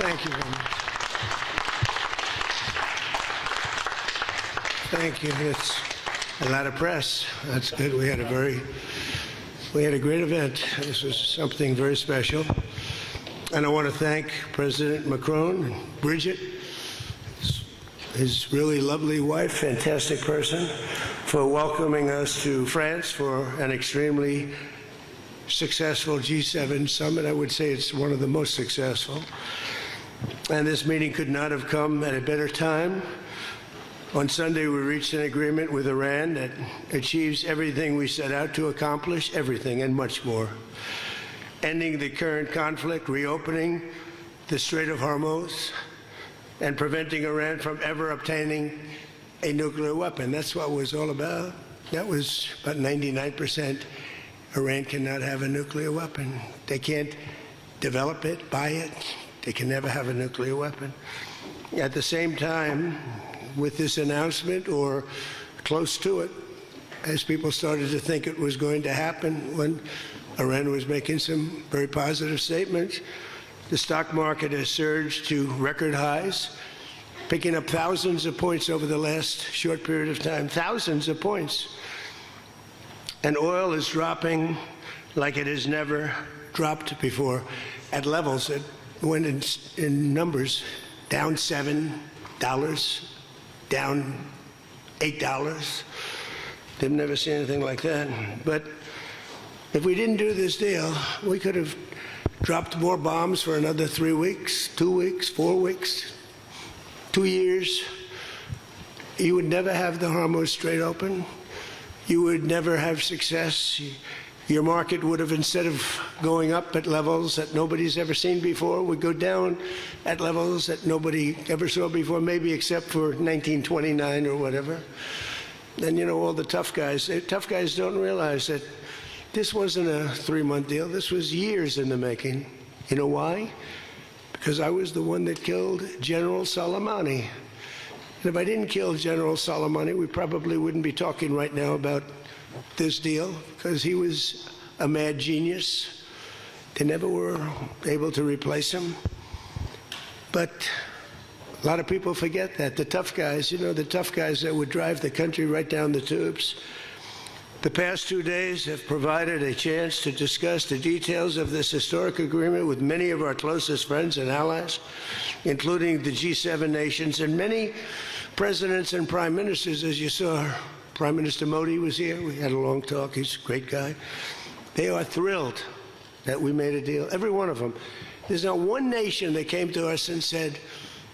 Thank you very much. Thank you. It's a lot of press. That's good. We had a great event. This was something very special. And I want to thank President Macron and Bridget, his really lovely wife, fantastic person, for welcoming us to France for an extremely successful G7 summit. I would say it's one of the most successful. And this meeting could not have come at a better time. On Sunday, we reached an agreement with Iran that achieves everything we set out to accomplish, everything and much more. Ending the current conflict, reopening the Strait of Hormuz, and preventing Iran from ever obtaining a nuclear weapon. That's what it was all about. That was about 99%. Iran cannot have a nuclear weapon. They can't develop it, buy it. They can never have a nuclear weapon. At the same time, with this announcement, or close to it, as people started to think it was going to happen when Iran was making some very positive statements, the stock market has surged to record highs, picking up thousands of points over the last short period of time, thousands of points. And oil is dropping like it has never dropped before, at levels that went in numbers down $7, down $8. They've never seen anything like that. But if we didn't do this deal, we could have dropped more bombs for another 3 weeks, 2 weeks, 4 weeks, 2 years. You would never have the Hormuz Strait open. You would never have success. Your market would have, instead of going up at levels that nobody's ever seen before, would go down at levels that nobody ever saw before, maybe except for 1929 or whatever. And you know, all the tough guys don't realize that this wasn't a 3-month deal. This was years in the making. You know why? Because I was the one that killed General Soleimani. And if I didn't kill General Soleimani, we probably wouldn't be talking right now about this deal, because he was a mad genius. They never were able to replace him. But a lot of people forget that. The tough guys, you know, the tough guys that would drive the country right down the tubes. The past 2 days have provided a chance to discuss the details of this historic agreement with many of our closest friends and allies, including the G7 nations and many presidents and prime ministers. As you saw, Prime Minister Modi was here. We had a long talk. He's a great guy. They are thrilled that we made a deal, every one of them. There's not one nation that came to us and said,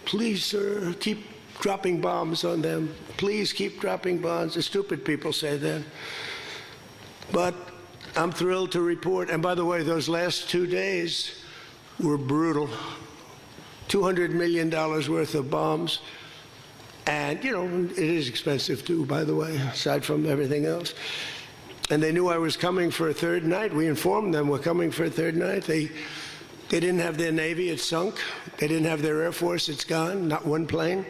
please, sir, keep dropping bombs on them. Please keep dropping bombs. The stupid people say that. But I'm thrilled to report, and by the way, those last 2 days were brutal. $200 million worth of bombs. And, you know, it is expensive too, by the way, aside from everything else. And they knew I was coming for a third night. We informed them we're coming for a third night. They didn't have their Navy, it's sunk. They didn't have their Air Force, it's gone, not one plane.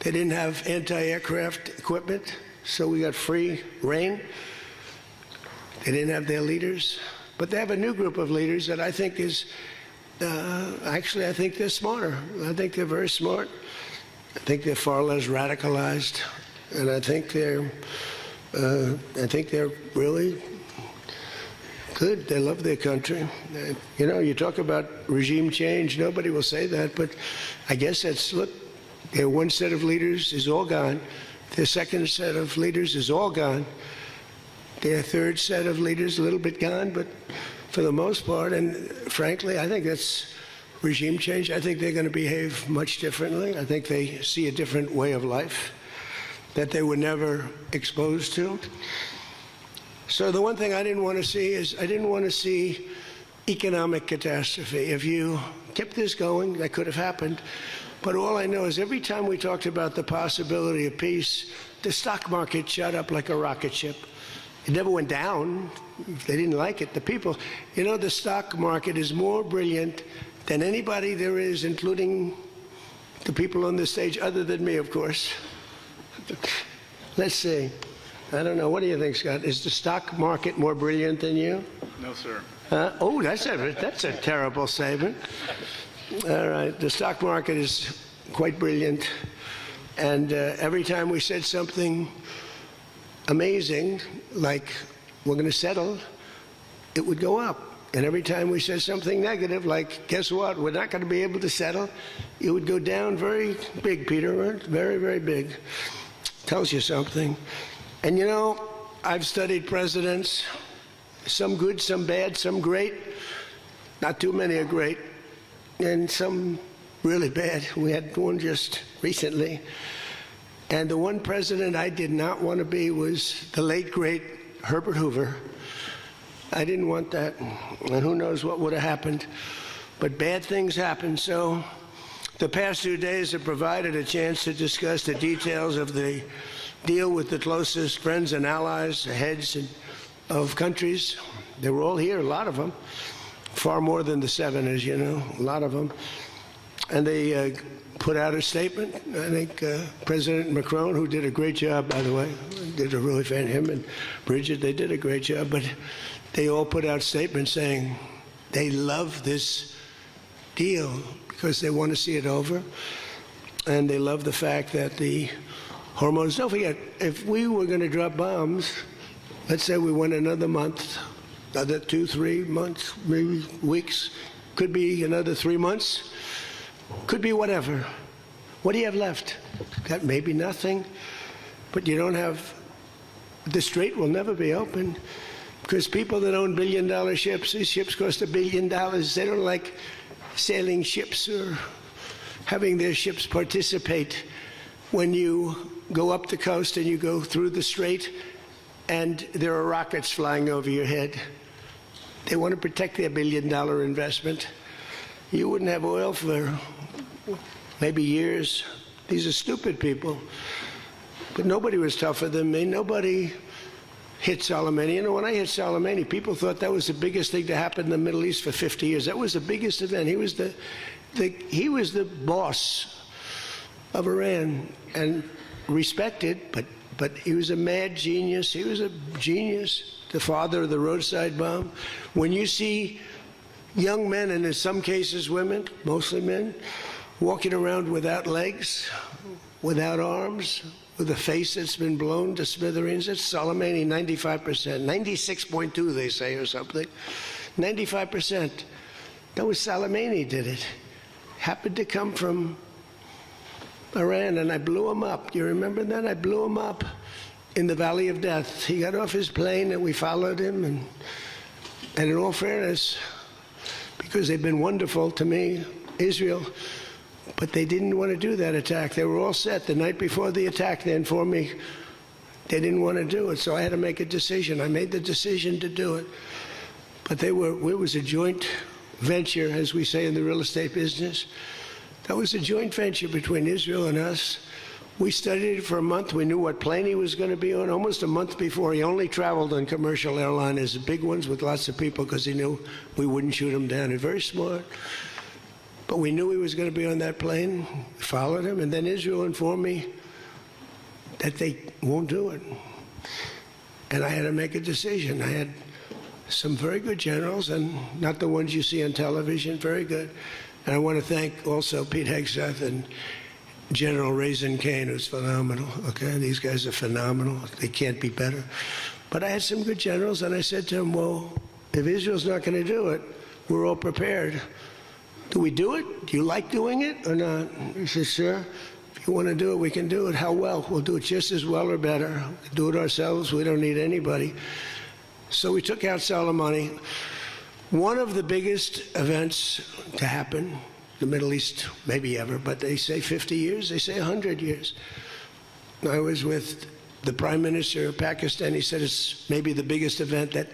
They didn't have anti-aircraft equipment, so we got free reign. They didn't have their leaders. But they have a new group of leaders that I think is, actually, I think they're smarter. I think they're very smart. I think they're far less radicalized, and I think they're really good. They love their country. You know, you talk about regime change. Nobody will say that, but I guess that's, look, their one set of leaders is all gone. Their second set of leaders is all gone. Their third set of leaders a little bit gone, but for the most part, and frankly, I think that's regime change. I think they're going to behave much differently. I think they see a different way of life that they were never exposed to. So the one thing I didn't want to see is I didn't want to see economic catastrophe. If you kept this going, that could have happened. But all I know is every time we talked about the possibility of peace, the stock market shot up like a rocket ship. It never went down. They didn't like it. The people, you know, the stock market is more brilliant than anybody there is, including the people on the stage, other than me, of course. Let's see. I don't know. What do you think, Scott? Is the stock market more brilliant than you? No, sir. Oh, that's a terrible statement. All right. The stock market is quite brilliant. And every time we said something amazing, like we're going to settle, it would go up. And every time we said something negative, like, guess what, we're not going to be able to settle, it would go down very big, Peter, very, very big. Tells you something. And you know, I've studied presidents, some good, some bad, some great. Not too many are great. And some really bad. We had one just recently. And the one president I did not want to be was the late, great Herbert Hoover. I didn't want that. And who knows what would have happened. But bad things happen. So the past 2 days have provided a chance to discuss the details of the deal with the closest friends and allies, the heads of countries. They were all here, a lot of them. Far more than the 7, as you know, a lot of them. And they put out a statement. I think President Macron, who did a great job, by the way, did a really fan, him and Bridget, they did a great job, but they all put out statements saying they love this deal because they want to see it over. And they love the fact that the hormones, don't forget, if we were going to drop bombs, let's say we went another month, another 2, 3 months, maybe weeks, could be another 3 months, could be whatever. What do you have left? Got maybe nothing, but you don't have, the strait will never be open because people that own billion-dollar ships, these ships cost $1 billion, they don't like sailing ships or having their ships participate when you go up the coast and you go through the strait and there are rockets flying over your head. They want to protect their $1 billion investment. You wouldn't have oil for maybe years. These are stupid people. But nobody was tougher than me. Nobody hit Soleimani. You know, when I hit Soleimani, people thought that was the biggest thing to happen in the Middle East for 50 years. That was the biggest event. He was the boss of Iran and respected, but he was a mad genius. He was a genius, the father of the roadside bomb. When you see young men, and in some cases women, mostly men, walking around without legs, without arms, with a face that's been blown to smithereens, it's Soleimani, 95%, 96.2 they say or something, 95%. That was Soleimani did it. Happened to come from Iran, and I blew him up. You remember that? I blew him up in the Valley of Death. He got off his plane and we followed him, and in all fairness, because they've been wonderful to me, Israel, but they didn't want to do that attack. They were all set the night before the attack. They informed me they didn't want to do it, so I had to make a decision. I made the decision to do it. But it was a joint venture, as we say in the real estate business. That was a joint venture between Israel and us. We studied it for a month. We knew what plane he was going to be on. Almost a month before, he only traveled on commercial airliners, the big ones with lots of people, because he knew we wouldn't shoot him down. He's very smart. But we knew he was going to be on that plane. We followed him, and then Israel informed me that they won't do it. And I had to make a decision. I had some very good generals, and not the ones you see on television, very good. And I want to thank also Pete Hegseth and General Raisin Kane, who's phenomenal. Okay, these guys are phenomenal. They can't be better. But I had some good generals, and I said to them, well, if Israel's not going to do it, we're all prepared. Do we do it? Do you like doing it or not? He says, sir, if you want to do it, we can do it. How well? We'll do it just as well or better. Do it ourselves. We don't need anybody. So we took out Soleimani. One of the biggest events to happen, the Middle East, maybe ever, but they say 50 years, they say 100 years. I was with the Prime Minister of Pakistan. He said it's maybe the biggest event that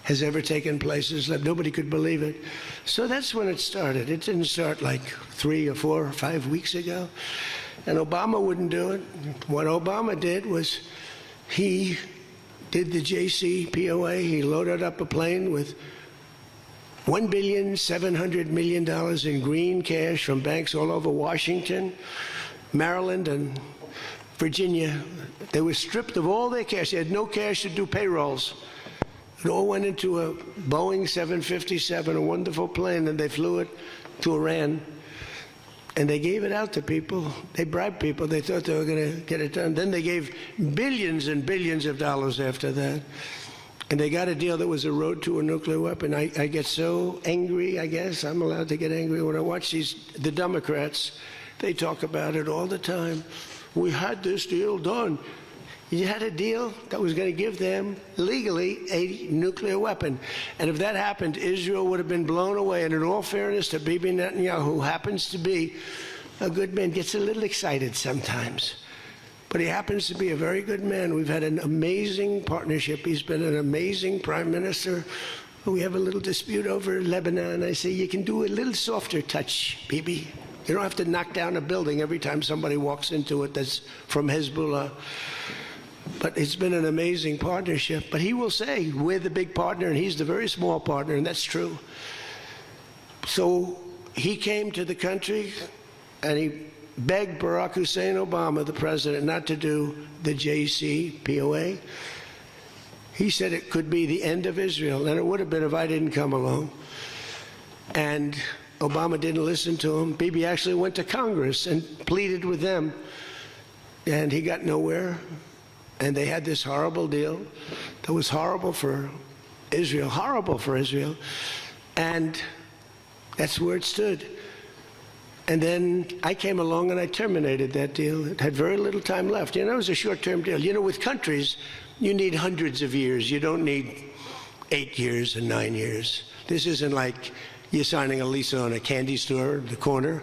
has ever taken place. Nobody could believe it. So that's when it started. It didn't start like 3 or 4 or 5 weeks ago. And Obama wouldn't do it. What Obama did was he did the JCPOA. He loaded up a plane with $1.7 billion in green cash from banks all over Washington, Maryland, and Virginia. They were stripped of all their cash. They had no cash to do payrolls. It all went into a Boeing 757, a wonderful plane, and they flew it to Iran. And they gave it out to people. They bribed people. They thought they were going to get it done. Then they gave billions and billions of dollars after that. And they got a deal that was a road to a nuclear weapon. I get so angry, I guess. I'm allowed to get angry when I watch the Democrats. They talk about it all the time. We had this deal done. You had a deal that was going to give them, legally, a nuclear weapon. And if that happened, Israel would have been blown away. And in all fairness to Bibi Netanyahu, who happens to be a good man, gets a little excited sometimes. But he happens to be a very good man. We've had an amazing partnership. He's been an amazing prime minister. We have a little dispute over Lebanon. I say, you can do a little softer touch, Bibi. You don't have to knock down a building every time somebody walks into it that's from Hezbollah. But it's been an amazing partnership. But he will say, we're the big partner, and he's the very small partner, and that's true. So he came to the country, and he begged Barack Hussein Obama, the president, not to do the JCPOA. He said it could be the end of Israel, and it would have been if I didn't come along. And Obama didn't listen to him. Bibi actually went to Congress and pleaded with them, and he got nowhere. And they had this horrible deal that was horrible for Israel, and that's where it stood. And then I came along and I terminated that deal. It had very little time left. You know, it was a short-term deal. You know, with countries, you need hundreds of years. You don't need 8 years and 9 years. This isn't like you're signing a lease on a candy store at the corner.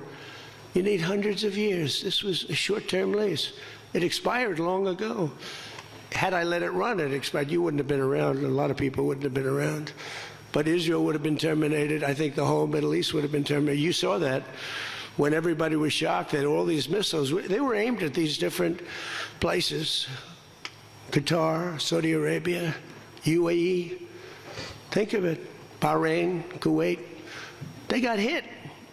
You need hundreds of years. This was a short-term lease. It expired long ago. Had I let it run, it expired. You wouldn't have been around. A lot of people wouldn't have been around. But Israel would have been terminated. I think the whole Middle East would have been terminated. You saw that when everybody was shocked that all these missiles, they were aimed at these different places. Qatar, Saudi Arabia, UAE. Think of it. Bahrain, Kuwait. They got hit.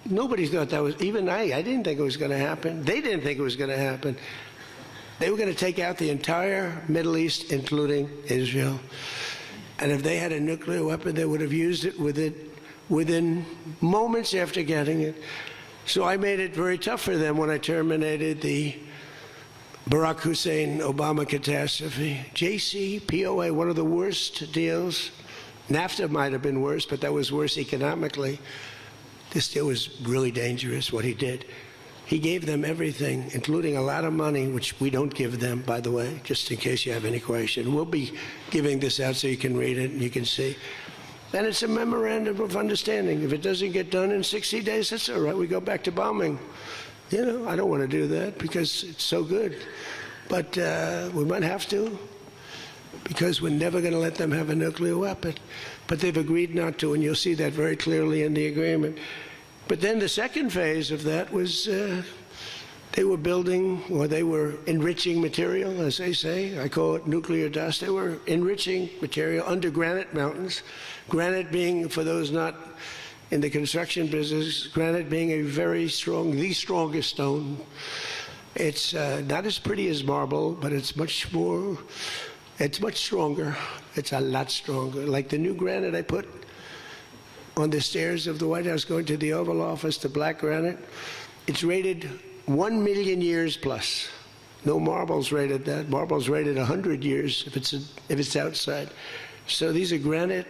Nobody thought that was, even I didn't think it was going to happen. They didn't think it was going to happen. They were going to take out the entire Middle East, including Israel. And if they had a nuclear weapon, they would have used it within moments after getting it. So I made it very tough for them when I terminated the Barack Hussein Obama catastrophe. JCPOA, one of the worst deals. NAFTA might have been worse, but that was worse economically. This deal was really dangerous, what he did. He gave them everything, including a lot of money, which we don't give them, by the way, just in case you have any question. We'll be giving this out so you can read it and you can see. And it's a memorandum of understanding. If it doesn't get done in 60 days, that's all right. We go back to bombing. You know, I don't want to do that because it's so good. But we might have to, because we're never going to let them have a nuclear weapon. But they've agreed not to, and you'll see that very clearly in the agreement. But then the second phase of that was they were building, or they were enriching material, as they say. I call it nuclear dust. They were enriching material under granite mountains. Granite being, for those not in the construction business, granite being a very strong, the strongest stone. It's not as pretty as marble, but it's much stronger. It's a lot stronger. Like the new granite I put on the stairs of the White House going to the Oval Office, the black granite, it's rated 1 million years plus. No marble's rated that. Marble's rated 100 years if it's outside. So these are granite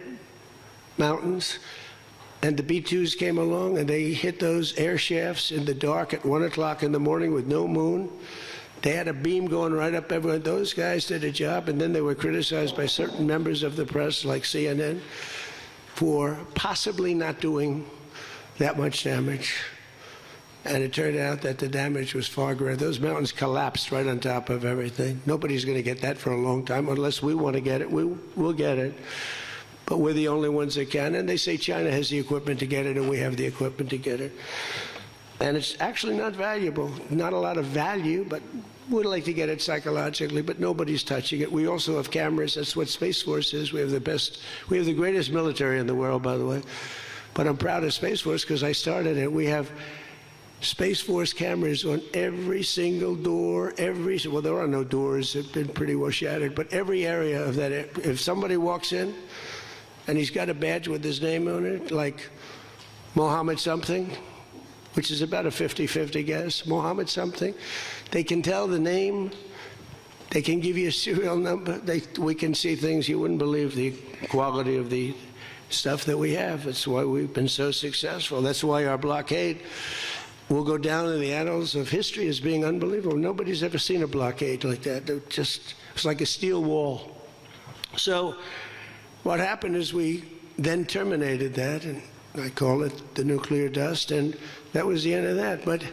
mountains, and the B-2s came along and they hit those air shafts in the dark at 1 o'clock in the morning with no moon. They had a beam going right up everywhere. Those guys did a job, and then they were criticized by certain members of the press, like CNN, for possibly not doing that much damage. And it turned out that the damage was far greater. Those mountains collapsed right on top of everything. Nobody's going to get that for a long time. Unless we want to get it, we'll get it. But we're the only ones that can. And they say China has the equipment to get it, and we have the equipment to get it. And it's actually not valuable. Not a lot of value, but we'd like to get it psychologically, but nobody's touching it. We also have cameras. That's what Space Force is. We have the greatest military in the world, by the way. But I'm proud of Space Force because I started it. We have Space Force cameras on every single door, well, there are no doors. They've been pretty well shattered, but every area of that. If somebody walks in, and he's got a badge with his name on it, like Mohammed something, which is about a 50-50 guess, Mohammed something. They can tell the name. They can give you a serial number. We can see things you wouldn't believe, the quality of the stuff that we have. That's why we've been so successful. That's why our blockade will go down in the annals of history as being unbelievable. Nobody's ever seen a blockade like that. It's like a steel wall. So what happened is we then terminated that, and I call it the nuclear dust, and that was the end of that. But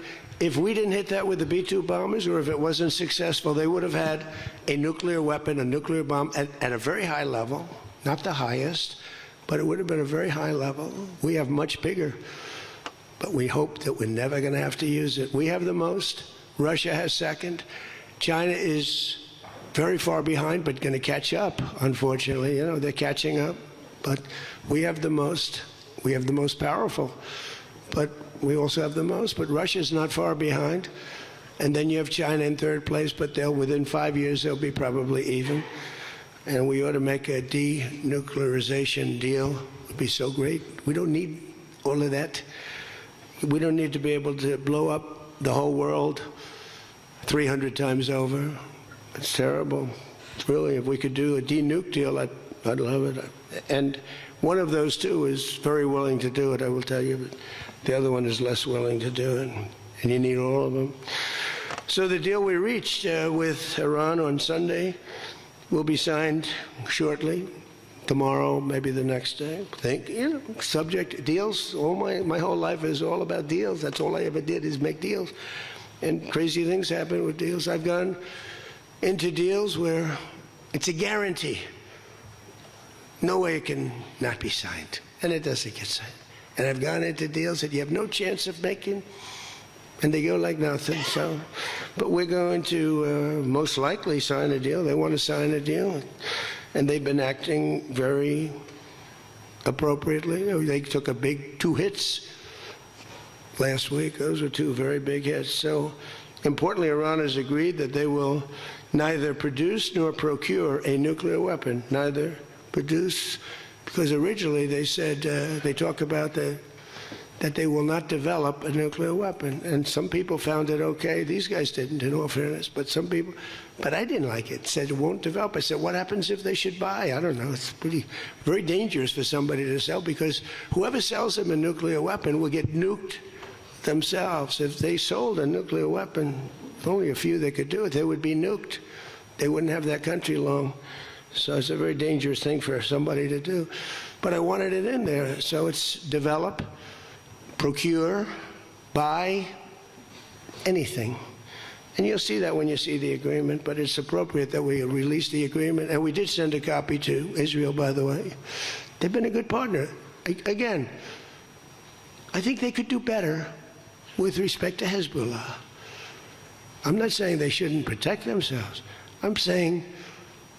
if we didn't hit that with the B-2 bombers, or if it wasn't successful, they would have had a nuclear weapon, a nuclear bomb at a very high level, not the highest, but it would have been a very high level. We have much bigger, but we hope that we're never going to have to use it. We have the most. Russia has second. China is very far behind, but going to catch up, unfortunately. You know, they're catching up. But we have the most. We have the most powerful. But we also have the most. But Russia's not far behind. And then you have China in third place, but within 5 years, they'll be probably even. And we ought to make a denuclearization deal. It would be so great. We don't need all of that. We don't need to be able to blow up the whole world 300 times over. It's terrible. It's really, if we could do a denuke deal, I'd love it. And one of those two is very willing to do it, I will tell you. But the other one is less willing to do it. And you need all of them. So the deal we reached with Iran on Sunday will be signed shortly, tomorrow, maybe the next day. Subject deals. My whole life is all about deals. That's all I ever did is make deals. And crazy things happen with deals. I've gone into deals where it's a guarantee. No way it can not be signed. And it doesn't get signed. And I've gone into deals that you have no chance of making, and they go like nothing. So, but we're going to most likely sign a deal. They want to sign a deal, and they've been acting very appropriately. They took a big 2 hits last week. Those were 2 very big hits. So, importantly, Iran has agreed that they will neither produce nor procure a nuclear weapon. Neither produce, because originally they said they talk about that they will not develop a nuclear weapon. And some people found it okay. These guys didn't, in all fairness, but some people, but I didn't like it. Said it won't develop. I said, what happens if they should buy? I don't know. It's very dangerous for somebody to sell, because whoever sells them a nuclear weapon will get nuked themselves. If they sold a nuclear weapon, only a few that could do it, they would be nuked. They wouldn't have that country long. So it's a very dangerous thing for somebody to do. But I wanted it in there. So it's develop, procure, buy, anything. And you'll see that when you see the agreement, but it's appropriate that we release the agreement. And we did send a copy to Israel, by the way. They've been a good partner. Again, I think they could do better with respect to Hezbollah. I'm not saying they shouldn't protect themselves. I'm saying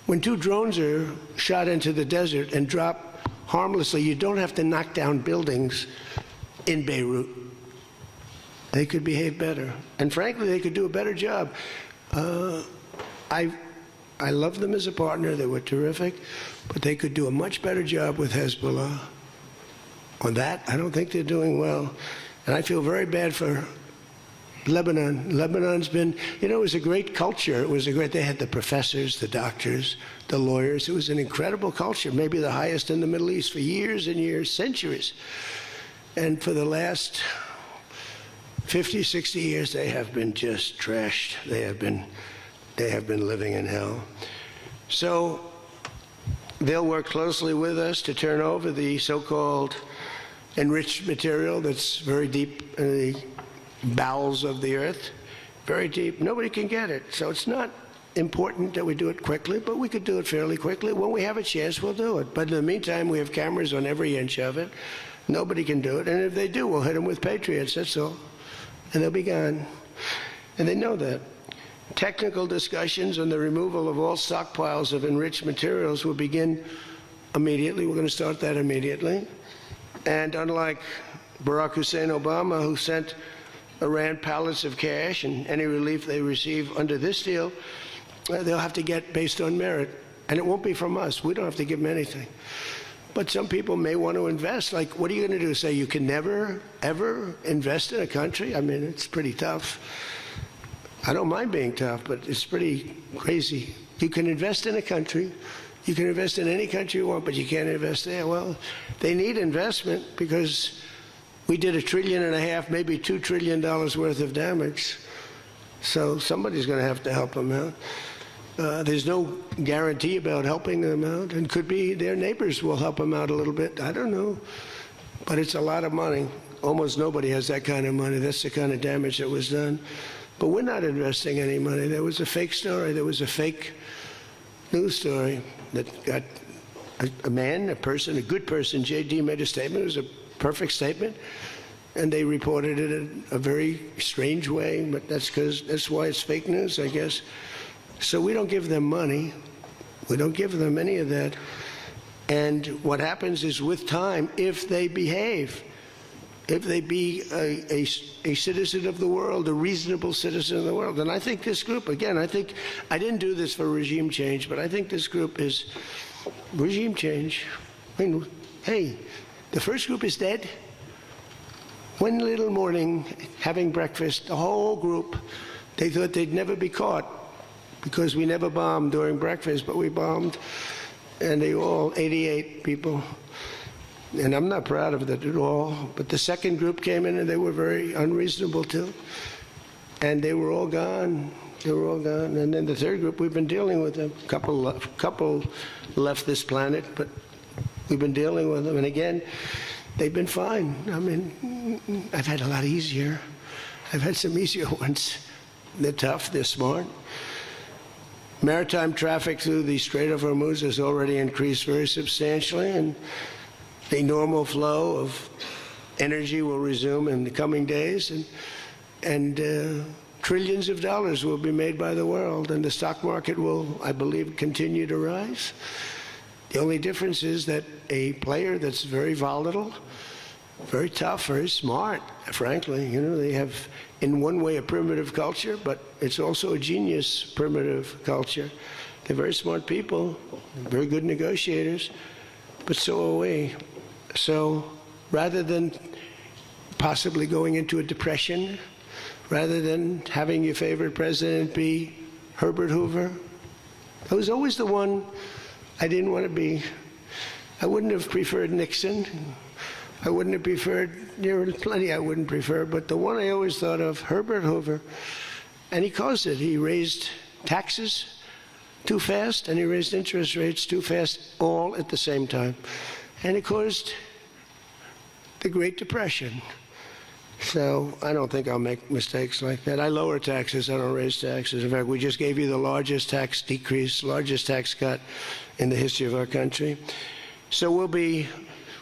when 2 drones are shot into the desert and drop harmlessly, you don't have to knock down buildings in Beirut. They could behave better. And frankly, they could do a better job. I love them as a partner. They were terrific. But they could do a much better job with Hezbollah. On that, I don't think they're doing well. And I feel very bad for Lebanon. Lebanon's been, it was a great culture. They had the professors, the doctors, the lawyers. It was an incredible culture, maybe the highest in the Middle East for years and years, centuries. And for the last 50, 60 years, they have been just trashed. They have been living in hell. So they'll work closely with us to turn over the so-called enriched material that's very deep in the bowels of the earth, very deep. Nobody can get it. So it's not important that we do it quickly, but we could do it fairly quickly. When we have a chance, we'll do it. But in the meantime, we have cameras on every inch of it. Nobody can do it. And if they do, we'll hit them with Patriots, that's all. And they'll be gone. And they know that. Technical discussions on the removal of all stockpiles of enriched materials will begin immediately. We're going to start that immediately. And unlike Barack Hussein Obama, who sent Iran pallets of cash, and any relief they receive under this deal, they'll have to get based on merit. And it won't be from us. We don't have to give them anything. But some people may want to invest. Like, what are you going to do? Say you can never, ever invest in a country? I mean, it's pretty tough. I don't mind being tough, but it's pretty crazy. You can invest in a country. You can invest in any country you want, but you can't invest there. Well, they need investment because we did $1.5 trillion, maybe $2 trillion worth of damage. So somebody's going to have to help them out. There's no guarantee about helping them out, and could be their neighbors will help them out a little bit. I don't know. But it's a lot of money. Almost nobody has that kind of money. That's the kind of damage that was done. But we're not investing any money. There was a fake story. There was a fake news story that got a man, a person, a good person. J.D. made a statement. It was a perfect statement. And they reported it in a very strange way. But that's why it's fake news, I guess. So we don't give them money. We don't give them any of that. And what happens is with time, if they behave, if they be a citizen of the world, a reasonable citizen of the world. And I think this group, again, I didn't do this for regime change, but I think this group is regime change. I mean, hey, the first group is dead. One little morning, having breakfast, the whole group, they thought they'd never be caught because we never bombed during breakfast, but we bombed, and they all, 88 people. And I'm not proud of that at all. But the second group came in, and they were very unreasonable, too. And they were all gone. They were all gone. And then the third group, we've been dealing with them. Couple left this planet, but we've been dealing with them. And again, they've been fine. I mean, I've had a lot easier. I've had some easier ones. They're tough. They're smart. Maritime traffic through the Strait of Hormuz has already increased very substantially, and the normal flow of energy will resume in the coming days, and trillions of dollars will be made by the world, and the stock market will, I believe, continue to rise. The only difference is that a player that's very volatile, very tough, very smart, frankly, you know, they have in one way a primitive culture, but it's also a genius primitive culture. They're very smart people, very good negotiators, but so are we. So rather than possibly going into a depression, rather than having your favorite president be Herbert Hoover, I was always the one I didn't want to be. I wouldn't have preferred Nixon. I wouldn't have preferred, there are plenty I wouldn't prefer, but the one I always thought of, Herbert Hoover, and he caused it. He raised taxes too fast, and he raised interest rates too fast, all at the same time. And it caused the Great Depression. So I don't think I'll make mistakes like that. I lower taxes, I don't raise taxes. In fact, we just gave you the largest tax decrease, largest tax cut in the history of our country. So we'll be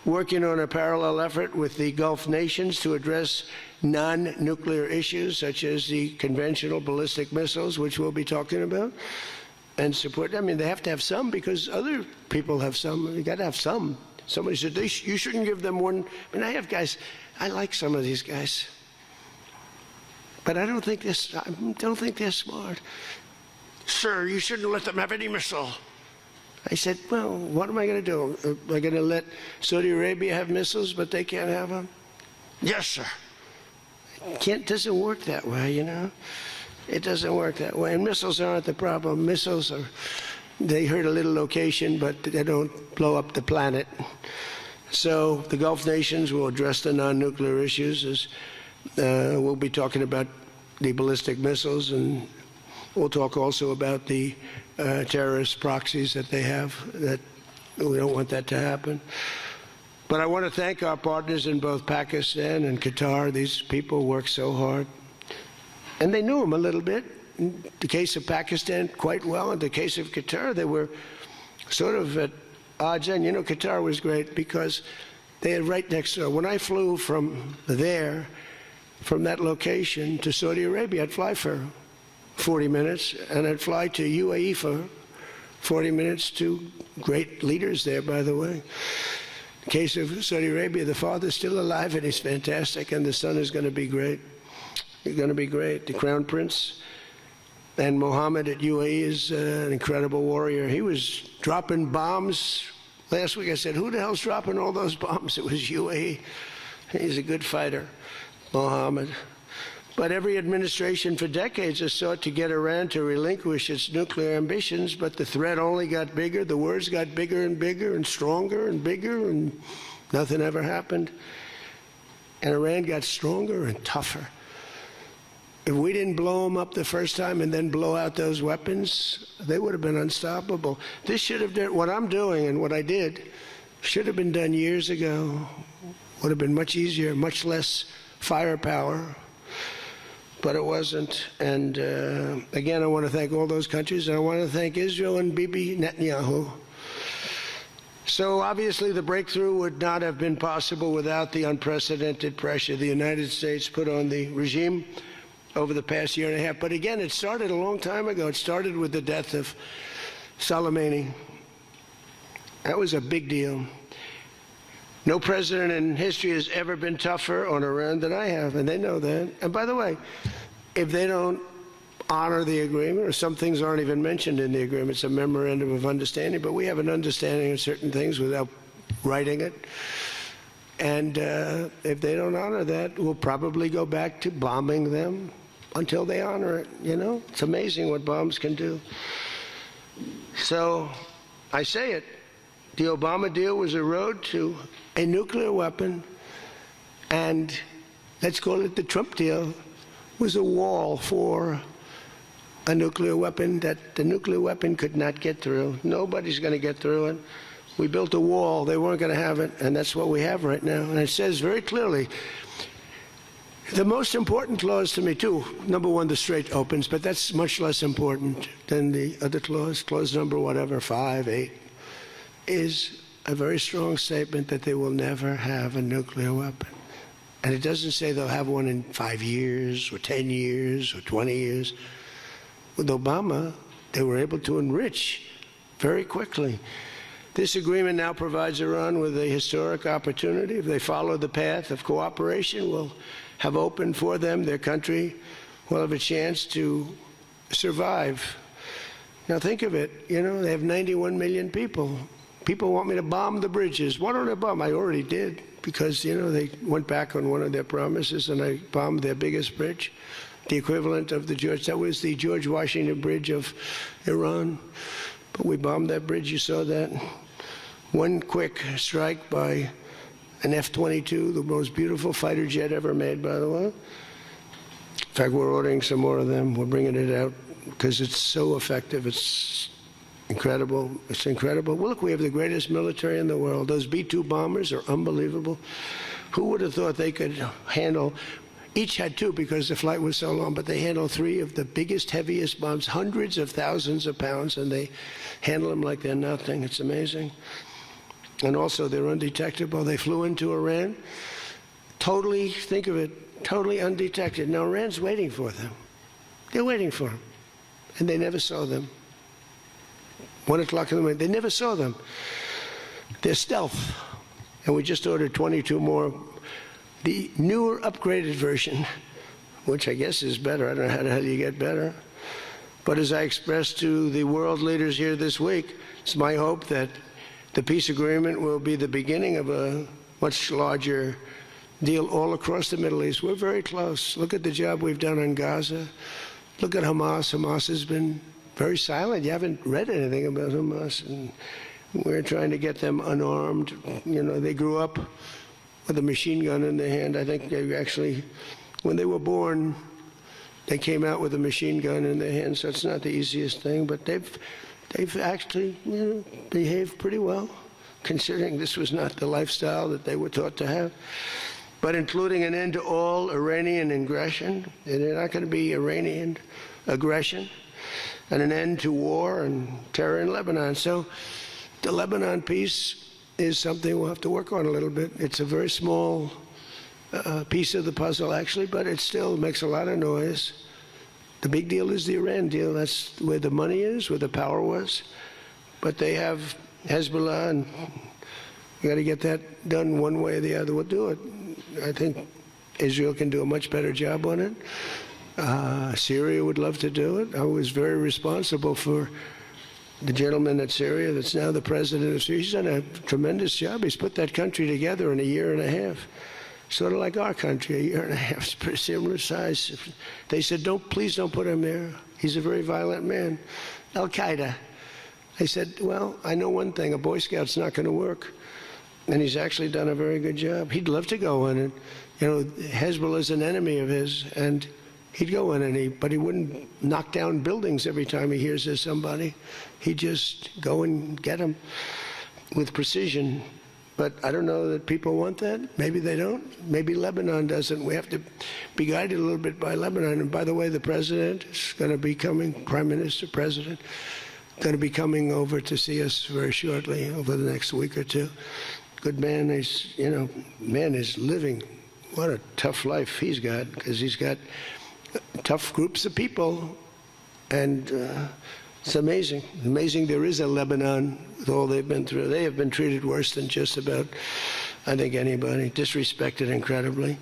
working on a parallel effort with the Gulf nations to address non-nuclear issues such as the conventional ballistic missiles, which we'll be talking about, and support. I mean, they have to have some because other people have some. You got to have some. Somebody said you shouldn't give them one. I mean, I have guys. I like some of these guys, but I don't think they're smart. Sir, you shouldn't let them have any missile. I said, well, what am I going to do? Am I going to let Saudi Arabia have missiles, but they can't have them? Yes, sir. It doesn't work that way, you know. It doesn't work that way. And missiles aren't the problem. Missiles they hurt a little location, but they don't blow up the planet. So the Gulf nations will address the non-nuclear issues. We'll be talking about the ballistic missiles, and we'll talk also about the terrorist proxies that they have. That we don't want that to happen. But I want to thank our partners in both Pakistan and Qatar. These people work so hard. And they knew them a little bit. In the case of Pakistan, quite well. In the case of Qatar, they were sort of at odds. And, you know, Qatar was great because they are right next door. When I flew from there, from that location to Saudi Arabia, I'd fly for 40 minutes, and I'd fly to UAE for 40 minutes to great leaders there, by the way. In the case of Saudi Arabia, the father's still alive, and he's fantastic, and the son is going to be great. He's going to be great. The Crown Prince and Mohammed at UAE is an incredible warrior. He was dropping bombs Last week I said, who the hell's dropping all those bombs? It was UAE. He's a good fighter, Mohammed. But every administration for decades has sought to get Iran to relinquish its nuclear ambitions, but the threat only got bigger. The words got bigger and bigger and stronger and bigger, and nothing ever happened. And Iran got stronger and tougher. If we didn't blow them up the first time and then blow out those weapons, they would have been unstoppable. This should have done, what I'm doing and what I did, should have been done years ago. Would have been much easier, much less firepower. But it wasn't. And again, I want to thank all those countries, and I want to thank Israel and Bibi Netanyahu. So obviously the breakthrough would not have been possible without the unprecedented pressure the United States put on the regime over the past year and a half. But again, it started a long time ago. It started with the death of Soleimani. That was a big deal. No president in history has ever been tougher on Iran than I have, and they know that. And by the way, if they don't honor the agreement, or some things aren't even mentioned in the agreement, it's a memorandum of understanding, but we have an understanding of certain things without writing it. And if they don't honor that, we'll probably go back to bombing them until they honor it, you know? It's amazing what bombs can do. So I say it. The Obama deal was a road to a nuclear weapon, and let's call it the Trump deal, was a wall for a nuclear weapon that the nuclear weapon could not get through. Nobody's going to get through it. We built a wall. They weren't going to have it, and that's what we have right now. And it says very clearly, the most important clause to me, too, number one, the Strait opens, but that's much less important than the other clause, clause number whatever, 5, 8, is a very strong statement that they will never have a nuclear weapon. And it doesn't say they'll have one in 5 years or 10 years or 20 years. With Obama, they were able to enrich very quickly. This agreement now provides Iran with a historic opportunity. If they follow the path of cooperation, will have opened for them, their country will have a chance to survive. Now think of it, you know, they have 91 million people. People want me to bomb the bridges. Why don't I bomb? I already did, because, you know, they went back on one of their promises, and I bombed their biggest bridge, the equivalent of that was the George Washington Bridge of Iran. But we bombed that bridge, you saw that. One quick strike by an F-22, the most beautiful fighter jet ever made, by the way. In fact, we're ordering some more of them. We're bringing it out because it's so effective. It's incredible. It's incredible. Well, look, we have the greatest military in the world. Those B-2 bombers are unbelievable. Who would have thought they could handle, each had two because the flight was so long, but they handle 3 of the biggest, heaviest bombs, hundreds of thousands of pounds, and they handle them like they're nothing. It's amazing. And also, they're undetectable. They flew into Iran, totally, think of it, totally undetected. Now, Iran's waiting for them. They're waiting for them. And they never saw them. 1 o'clock in the morning, they never saw them. They're stealth. And we just ordered 22 more. The newer, upgraded version, which I guess is better. I don't know how the hell you get better. But as I expressed to the world leaders here this week, it's my hope that the peace agreement will be the beginning of a much larger deal all across the Middle East. We're very close. Look at the job we've done on Gaza. Look at Hamas. Hamas has been very silent. You haven't read anything about Hamas. And we're trying to get them unarmed. You know, they grew up with a machine gun in their hand. I think they actually, when they were born, they came out with a machine gun in their hand, so it's not the easiest thing. But they've actually, you know, behaved pretty well, considering this was not the lifestyle that they were taught to have. But including an end to all Iranian aggression, and they're not going to be Iranian aggression, and an end to war and terror in Lebanon. So the Lebanon peace is something we'll have to work on a little bit. It's a very small piece of the puzzle, actually, but it still makes a lot of noise. The big deal is the Iran deal. That's where the money is, where the power was. But they have Hezbollah, and we got to get that done one way or the other. We'll do it. I think Israel can do a much better job on it. Syria would love to do it. I was very responsible for the gentleman at Syria that's now the president of Syria, he's done a tremendous job. He's put that country together in a year and a half. Sort of like our country, a year and a half. It's pretty similar size. They said, please don't put him there. He's a very violent man. Al-Qaeda. I said, well, I know one thing, a Boy Scout's not going to work. And he's actually done a very good job. He'd love to go in, and Hezbollah is an enemy of his, and he'd go in, but he wouldn't knock down buildings every time he hears there's somebody. He'd just go and get them with precision. But I don't know that people want that. Maybe they don't. Maybe Lebanon doesn't. We have to be guided a little bit by Lebanon. And by the way, the president is going to be coming, Prime Minister, President, going to be coming over to see us very shortly, over the next week or two. Good man. He's, man is living. What a tough life he's got, because he's got tough groups of people. And it's amazing. Amazing there is a Lebanon with all they've been through. They have been treated worse than just about, I think, anybody. Disrespected incredibly.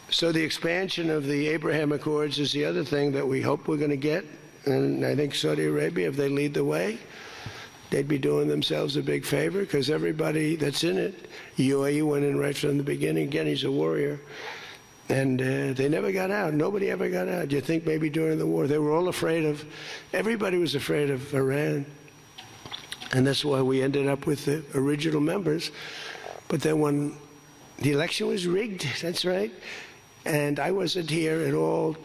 So the expansion of the Abraham Accords is the other thing that we hope we're going to get. And I think Saudi Arabia, if they lead the way, they'd be doing themselves a big favor, because everybody that's in it, UAE went in right from the beginning. Again, he's a warrior. And they never got out. Nobody ever got out. You think maybe during the war. They were all afraid of, everybody was afraid of Iran. And that's why we ended up with the original members. But then when the election was rigged, that's right, and I wasn't here at all,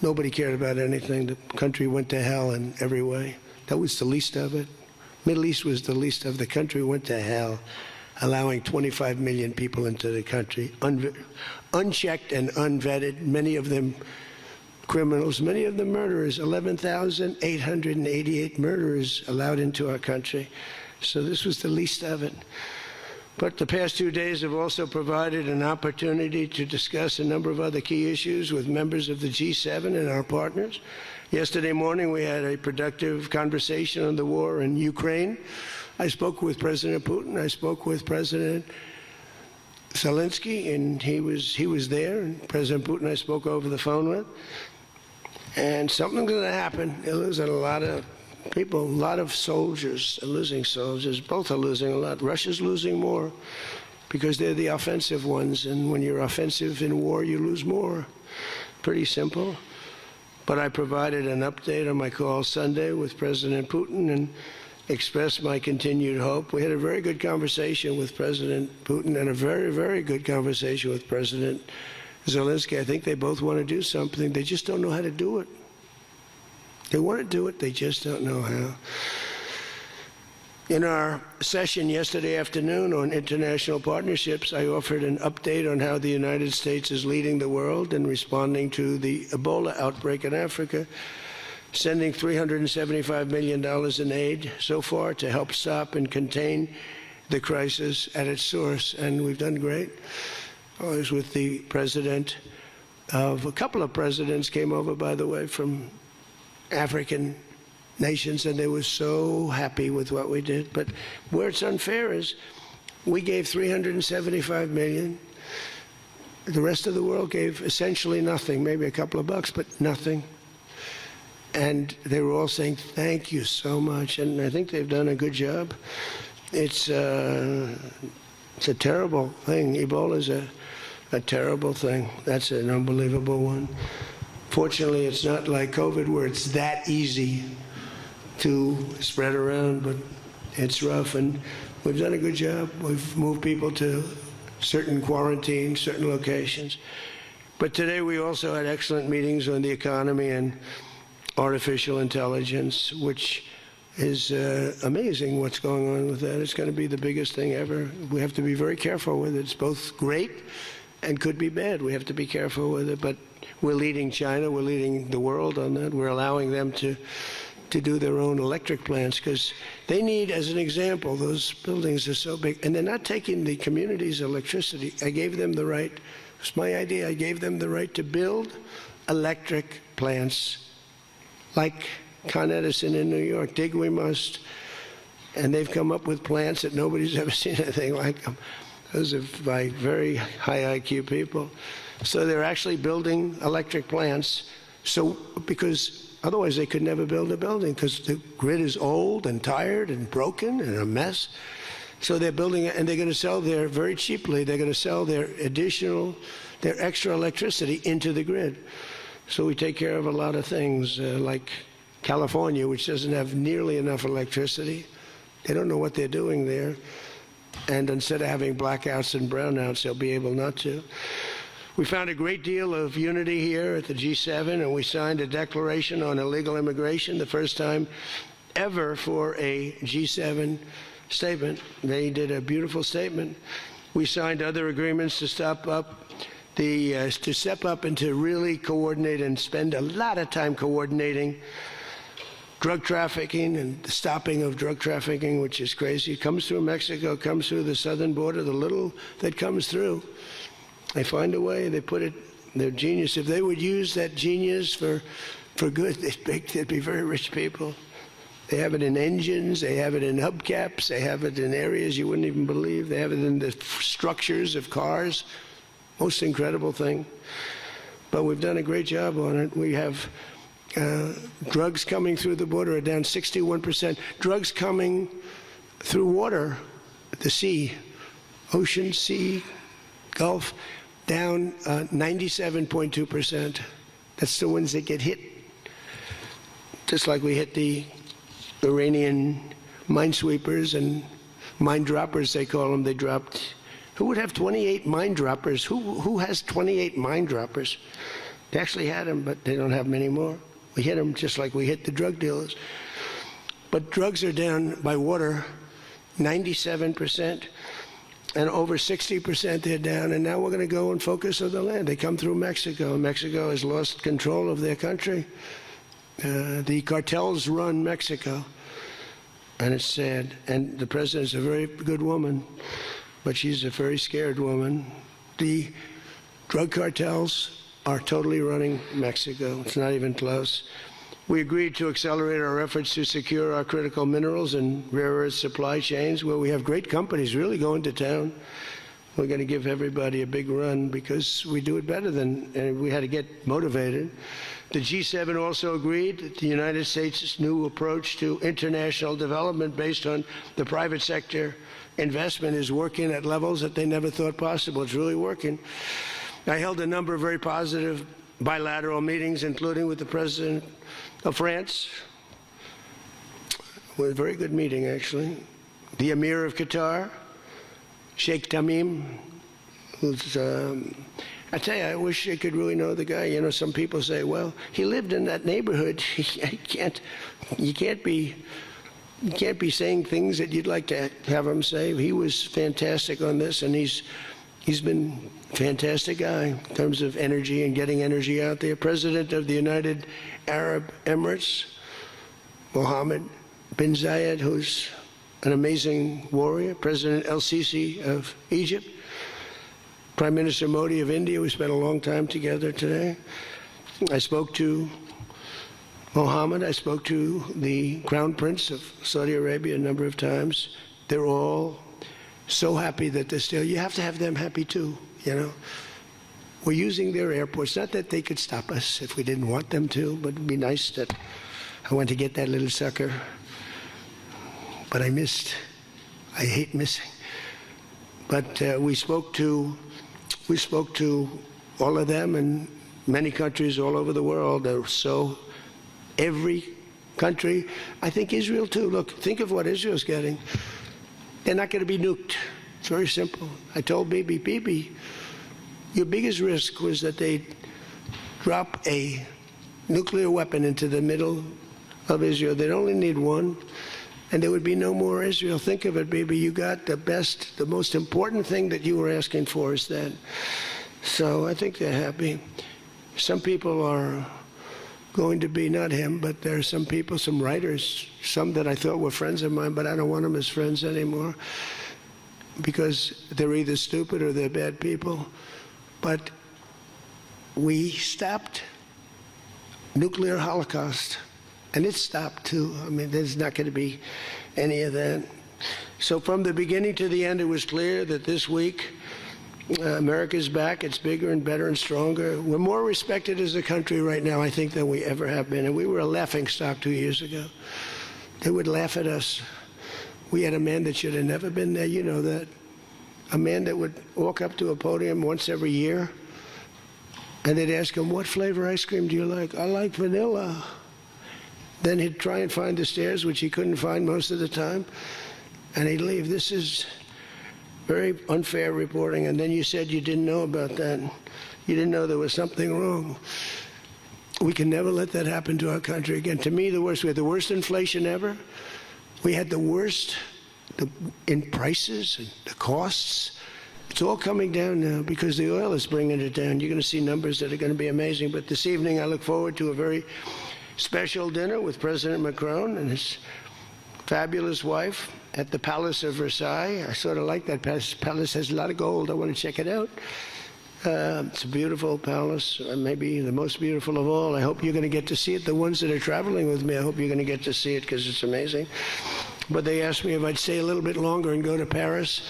nobody cared about anything. The country went to hell in every way. That was the least of it. Middle East was the least of the country went to hell, allowing 25 million people into the country, unchecked and unvetted, many of them criminals, many of them murderers, 11,888 murderers allowed into our country. So this was the least of it. But the past 2 days have also provided an opportunity to discuss a number of other key issues with members of the G7 and our partners. Yesterday morning, we had a productive conversation on the war in Ukraine. I spoke with President Putin. I spoke with President Zelensky, and he was there. And President Putin I spoke over the phone with. And something's going to happen. They're losing a lot of people, a lot of soldiers are losing soldiers. Both are losing a lot. Russia's losing more because they're the offensive ones. And when you're offensive in war, you lose more. Pretty simple. But I provided an update on my call Sunday with President Putin and expressed my continued hope. We had a very good conversation with President Putin and a very, very good conversation with President Zelensky. I think they both want to do something. They just don't know how to do it. They want to do it. They just don't know how. In our session yesterday afternoon on international partnerships, I offered an update on how the United States is leading the world in responding to the Ebola outbreak in Africa, sending $375 million in aid so far to help stop and contain the crisis at its source, and we've done great. I was with the president of, a couple of presidents came over, by the way, from African nations, and they were so happy with what we did. But where it's unfair is we gave $375 million. The rest of the world gave essentially nothing, maybe a couple of bucks, but nothing. And they were all saying, thank you so much. And I think they've done a good job. It's a terrible thing. Ebola is a terrible thing. That's an unbelievable one. Fortunately, it's not like COVID where it's that easy to spread around, but it's rough. And we've done a good job. We've moved people to certain quarantines, certain locations. But today we also had excellent meetings on the economy and artificial intelligence, which is amazing what's going on with that. It's going to be the biggest thing ever. We have to be very careful with it. It's both great and could be bad. We have to be careful with it. But we're leading China. We're leading the world on that. We're allowing them to do their own electric plants because they need, as an example, those buildings are so big. And they're not taking the community's electricity. I gave them the right. It's my idea. I gave them the right to build electric plants like Con Edison in New York. Dig we must. And they've come up with plants that nobody's ever seen anything like them. Those are by very high IQ people. So they're actually building electric plants. So because otherwise they could never build a building because the grid is old and tired and broken and a mess. So they're building it, and they're going to sell their, very cheaply, they're going to sell their extra electricity into the grid. So we take care of a lot of things, like California, which doesn't have nearly enough electricity. They don't know what they're doing there. And instead of having blackouts and brownouts, they'll be able not to. We found a great deal of unity here at the G7, and we signed a declaration on illegal immigration, the first time ever for a G7 statement. They did a beautiful statement. We signed other agreements to step up and to really coordinate and spend a lot of time coordinating drug trafficking and the stopping of drug trafficking, which is crazy. It comes through Mexico, comes through the southern border, the little that comes through. They find a way, they put it, they're genius. If they would use that genius for good, they'd be very rich people. They have it in engines, they have it in hubcaps, they have it in areas you wouldn't even believe. They have it in the structures of cars. Most incredible thing. But we've done a great job on it. We have drugs coming through the border are down 61%. Drugs coming through water, the sea, ocean, sea, Gulf, down 97.2%. That's the ones that get hit. Just like we hit the Iranian minesweepers and mine droppers, they call them. They dropped. Who would have 28 mine droppers? Who has 28 mine droppers? They actually had them, but they don't have them anymore. We hit them just like we hit the drug dealers. But drugs are down by water 97%, and over 60% they're down. And now we're going to go and focus on the land. They come through Mexico. Mexico has lost control of their country. The cartels run Mexico, and it's sad. And the president's a very good woman, but she's a very scared woman. The drug cartels are totally running Mexico. It's not even close. We agreed to accelerate our efforts to secure our critical minerals and rare earth supply chains, where we have great companies really going to town. We're going to give everybody a big run because we do it better than, and we had to get motivated. The G7 also agreed that the United States' new approach to international development based on the private sector investment is working at levels that they never thought possible. It's really working. I held a number of very positive bilateral meetings, including with the President of France. It was a very good meeting, actually. The Emir of Qatar, Sheikh Tamim, who's, I tell you, I wish I could really know the guy. You know, some people say, well, he lived in that neighborhood. You can't be saying things that you'd like to have him say. He was fantastic on this, and he's been a fantastic guy in terms of energy and getting energy out there. President of the United Arab Emirates, Mohammed bin Zayed, who's an amazing warrior. President El-Sisi of Egypt. Prime Minister Modi of India. We spent a long time together today. I spoke to Mohammed. I spoke to the Crown Prince of Saudi Arabia a number of times. They're all so happy that they're still. You have to have them happy too, you know. We're using their airports. Not that they could stop us if we didn't want them to, but it'd be nice that I went to get that little sucker. But I missed. I hate missing. But we spoke to all of them and many countries all over the world. So every country, I think Israel too. Look, think of what Israel's getting. They're not going to be nuked. It's very simple. I told Bibi, your biggest risk was that they'd drop a nuclear weapon into the middle of Israel. They'd only need one, and there would be no more Israel. Think of it, Bibi. You got the best, the most important thing that you were asking for is that. So I think they're happy. Some people are going to be, not him, but there are some people, some writers, some that I thought were friends of mine, but I don't want them as friends anymore because they're either stupid or they're bad people. But we stopped nuclear holocaust, and it stopped too. I mean, there's not going to be any of that. So from the beginning to the end, it was clear that this week America's back. It's bigger and better and stronger. We're more respected as a country right now, I think, than we ever have been. And we were a laughingstock 2 years ago. They would laugh at us. We had a man that should have never been there. You know that. A man that would walk up to a podium once every year, and they'd ask him, what flavor ice cream do you like? I like vanilla. Then he'd try and find the stairs, which he couldn't find most of the time, and he'd leave. This is very unfair reporting. And then you said you didn't know about that. You didn't know there was something wrong. We can never let that happen to our country again. To me, we had the worst inflation ever. We had the worst in prices and the costs. It's all coming down now because the oil is bringing it down. You're going to see numbers that are going to be amazing. But this evening, I look forward to a very special dinner with President Macron and his fabulous wife at the Palace of Versailles. I sort of like that palace. Palace has a lot of gold. I want to check it out. It's a beautiful palace, maybe the most beautiful of all. I hope you're going to get to see it. The ones that are traveling with me, I hope you're going to get to see it because it's amazing. But they asked me if I'd stay a little bit longer and go to Paris.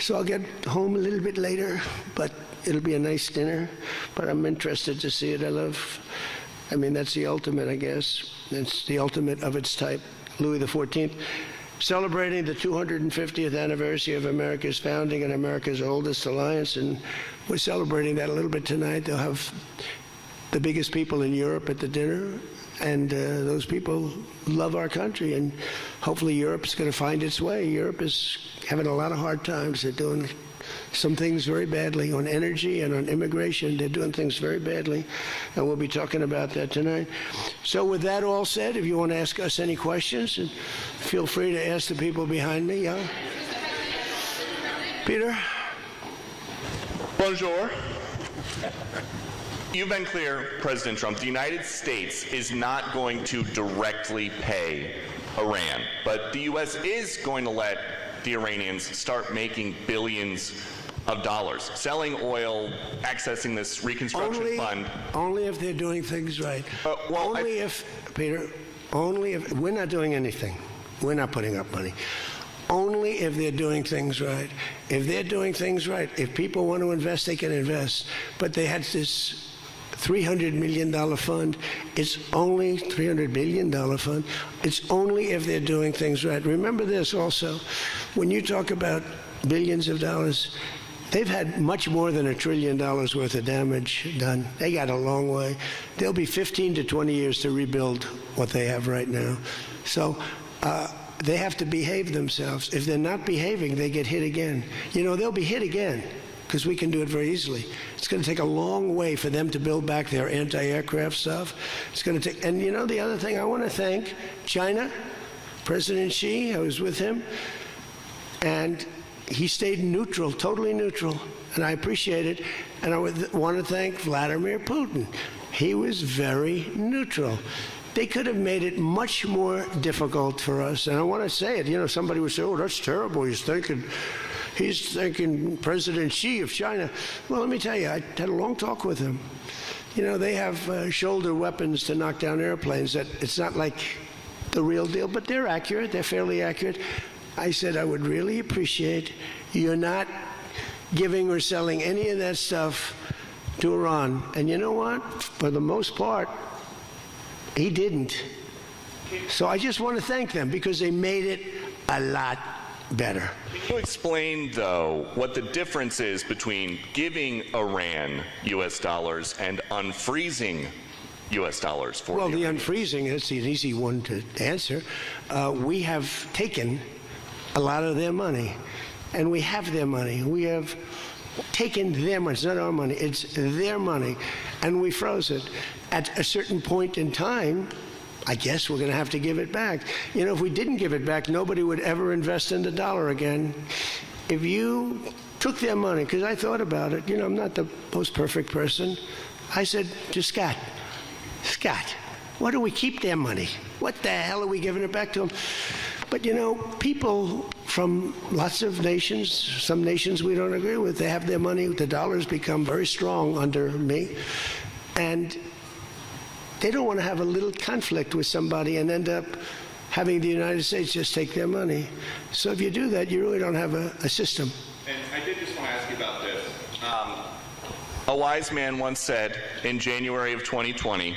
So I'll get home a little bit later, but it'll be a nice dinner. But I'm interested to see it. I mean, that's the ultimate, I guess. It's the ultimate of its type. Louis XIV, celebrating the 250th anniversary of America's founding and America's oldest alliance. And we're celebrating that a little bit tonight. They'll have the biggest people in Europe at the dinner. And those people love our country. And hopefully Europe's going to find its way. Europe is having a lot of hard times. They're doing some things very badly on energy and on immigration. They're doing things very badly, and we'll be talking about that tonight. So with that all said, if you want to ask us any questions, and feel free to ask the people behind me. Yeah? Peter? Bonjour. You've been clear, President Trump, the United States is not going to directly pay Iran, but the U.S. is going to let the Iranians start making billions of dollars, selling oil, accessing this reconstruction fund. Only if they're doing things right. Peter, only if, we're not doing anything. We're not putting up money. Only if they're doing things right. If they're doing things right, if people want to invest, they can invest. But they had this $300 million fund. It's only $300 billion fund. It's only if they're doing things right. Remember this also. When you talk about billions of dollars, they've had much more than $1 trillion worth of damage done. They got a long way. There'll be 15 to 20 years to rebuild what they have right now. So they have to behave themselves. If they're not behaving, they get hit again. You know, they'll be hit again because we can do it very easily. It's going to take a long way for them to build back their anti-aircraft stuff. It's going to take, and you know, the other thing, I want to thank China, President Xi. I was with him, and he stayed neutral, totally neutral, and I appreciate it. And I want to thank Vladimir Putin. He was very neutral. They could have made it much more difficult for us. And I want to say it. You know, somebody would say, oh, that's terrible. He's thinking President Xi of China. Well, let me tell you, I had a long talk with him. You know, they have shoulder weapons to knock down airplanes. That it's not like the real deal, but they're accurate. They're fairly accurate. I said, I would really appreciate you're not giving or selling any of that stuff to Iran. And you know what? For the most part, he didn't. So I just want to thank them because they made it a lot better. Can you explain, though, what the difference is between giving Iran U.S. dollars and unfreezing U.S. dollars for Well, the unfreezing is an easy one to answer. We have taken a lot of their money, and we have their money. We have taken their money. It's not our money. It's their money, and we froze it. At a certain point in time, I guess we're going to have to give it back. You know, if we didn't give it back, nobody would ever invest in the dollar again. If you took their money, because I thought about it, you know, I'm not the most perfect person. I said to Scott, why do we keep their money? What the hell are we giving it back to them? But, you know, people from lots of nations, some nations we don't agree with, they have their money. The dollar's become very strong under me. And they don't want to have a little conflict with somebody and end up having the United States just take their money. So if you do that, you really don't have a system. And I did just want to ask you about this. A wise man once said in January of 2020,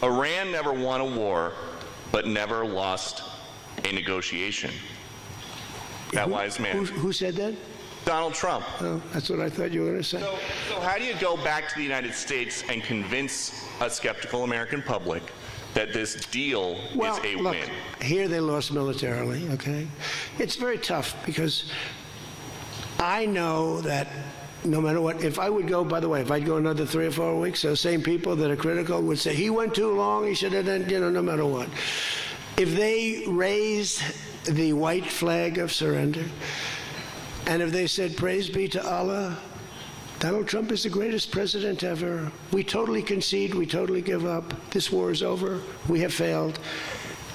Iran never won a war, but never lost a negotiation. That wise man. Who said that? Donald Trump. Oh, that's what I thought you were going to say. So how do you go back to the United States and convince a skeptical American public that this deal is a look, win? Here they lost militarily, okay? It's very tough because I know that no matter what, if I would go, by the way, if I'd go another 3 or 4 weeks, those same people that are critical would say, he went too long, he should have done, no matter what. If they raised the white flag of surrender, and if they said, praise be to Allah, Donald Trump is the greatest president ever. We totally concede, we totally give up. This war is over, we have failed.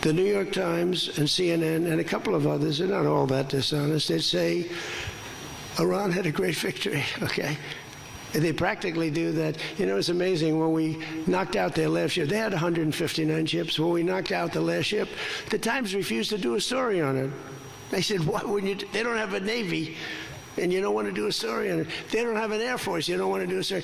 The New York Times and CNN and a couple of others, they're not all that dishonest, they'd say, Iran had a great victory, okay? They practically do that. It's amazing. When we knocked out their last ship, they had 159 ships. When we knocked out the last ship, the Times refused to do a story on it. They said, why wouldn't you? They don't have a Navy, and you don't want to do a story on it. They don't have an Air Force, you don't want to do a story.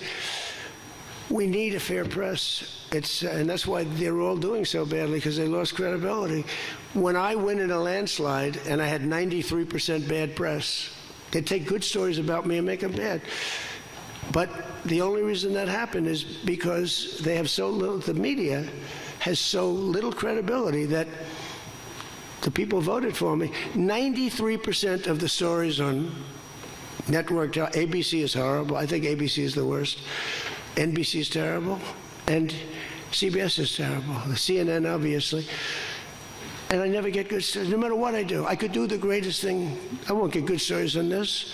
We need a fair press. And that's why they're all doing so badly, because they lost credibility. When I win in a landslide, and I had 93% bad press, they take good stories about me and make them bad. But the only reason that happened is because they have so little, the media has so little credibility that the people voted for me. 93% of the stories on network, ABC is horrible. I think ABC is the worst. NBC is terrible. And CBS is terrible. CNN, obviously. And I never get good stories, no matter what I do. I could do the greatest thing. I won't get good stories on this.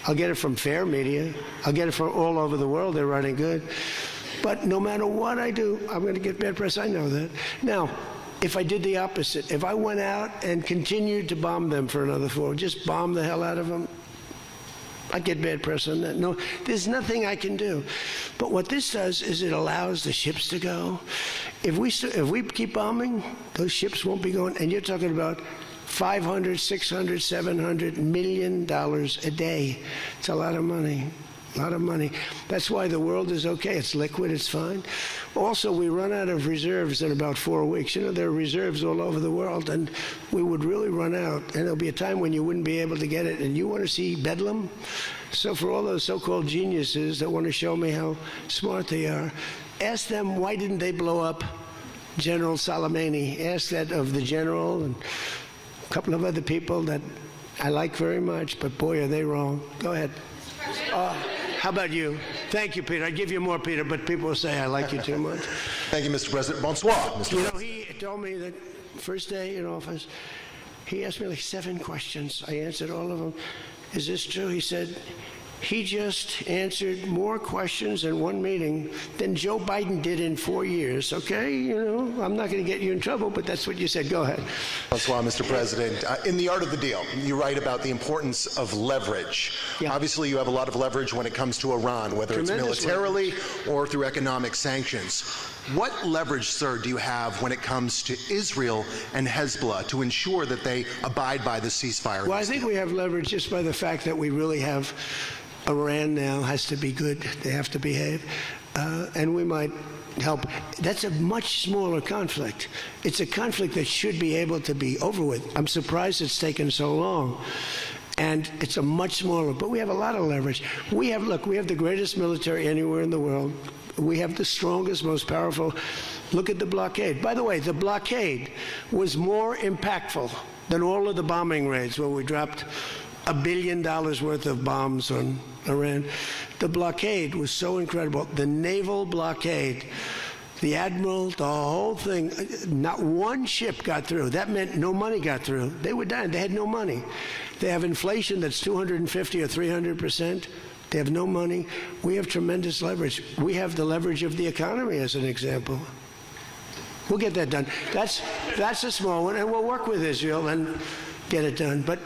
I'll get it from fair media. I'll get it from all over the world. They're running good. But no matter what I do, I'm going to get bad press. I know that. Now, if I did the opposite, if I went out and continued to bomb them for another 4, just bomb the hell out of them, I'd get bad press on that. No, there's nothing I can do. But what this does is it allows the ships to go. If we keep bombing, those ships won't be going. And you're talking about $500, $600, $700 million a day. It's a lot of money. A lot of money. That's why the world is okay. It's liquid. It's fine. Also, we run out of reserves in about 4 weeks. There are reserves all over the world, and we would really run out. And there'll be a time when you wouldn't be able to get it. And you want to see bedlam? So for all those so-called geniuses that want to show me how smart they are, ask them why didn't they blow up General Soleimani? Ask that of the general and a couple of other people that I like very much, but boy, are they wrong. Go ahead. How about you? Thank you, Peter. I'd give you more, Peter, but people will say I like you too much. Thank you, Mr. President. Bonsoir, Mr. President. He told me that first day in office, he asked me like 7 questions. I answered all of them. Is this true? He said, he just answered more questions in one meeting than Joe Biden did in 4 years, okay? I'm not going to get you in trouble, but that's what you said. Go ahead. Bonsoir, Mr. President. In The Art of the Deal, you write about the importance of leverage. Yeah. Obviously, you have a lot of leverage when it comes to Iran, whether it's militarily or through economic sanctions. What leverage, sir, do you have when it comes to Israel and Hezbollah to ensure that they abide by the ceasefire? Well, I think we have leverage just by the fact that we really have Iran now has to be good. They have to behave. And we might help. That's a much smaller conflict. It's a conflict that should be able to be over with. I'm surprised it's taken so long. And it's a much smaller, but we have a lot of leverage. We have the greatest military anywhere in the world. We have the strongest, most powerful. Look at the blockade. By the way, the blockade was more impactful than all of the bombing raids where we dropped $1 billion worth of bombs on Iran. The blockade was so incredible. The naval blockade, the admiral, the whole thing, not one ship got through. That meant no money got through. They were dying. They had no money. They have inflation that's 250 or 300%. They have no money. We have tremendous leverage. We have the leverage of the economy as an example. We'll get that done. That's a small one, and we'll work with Israel and get it done. But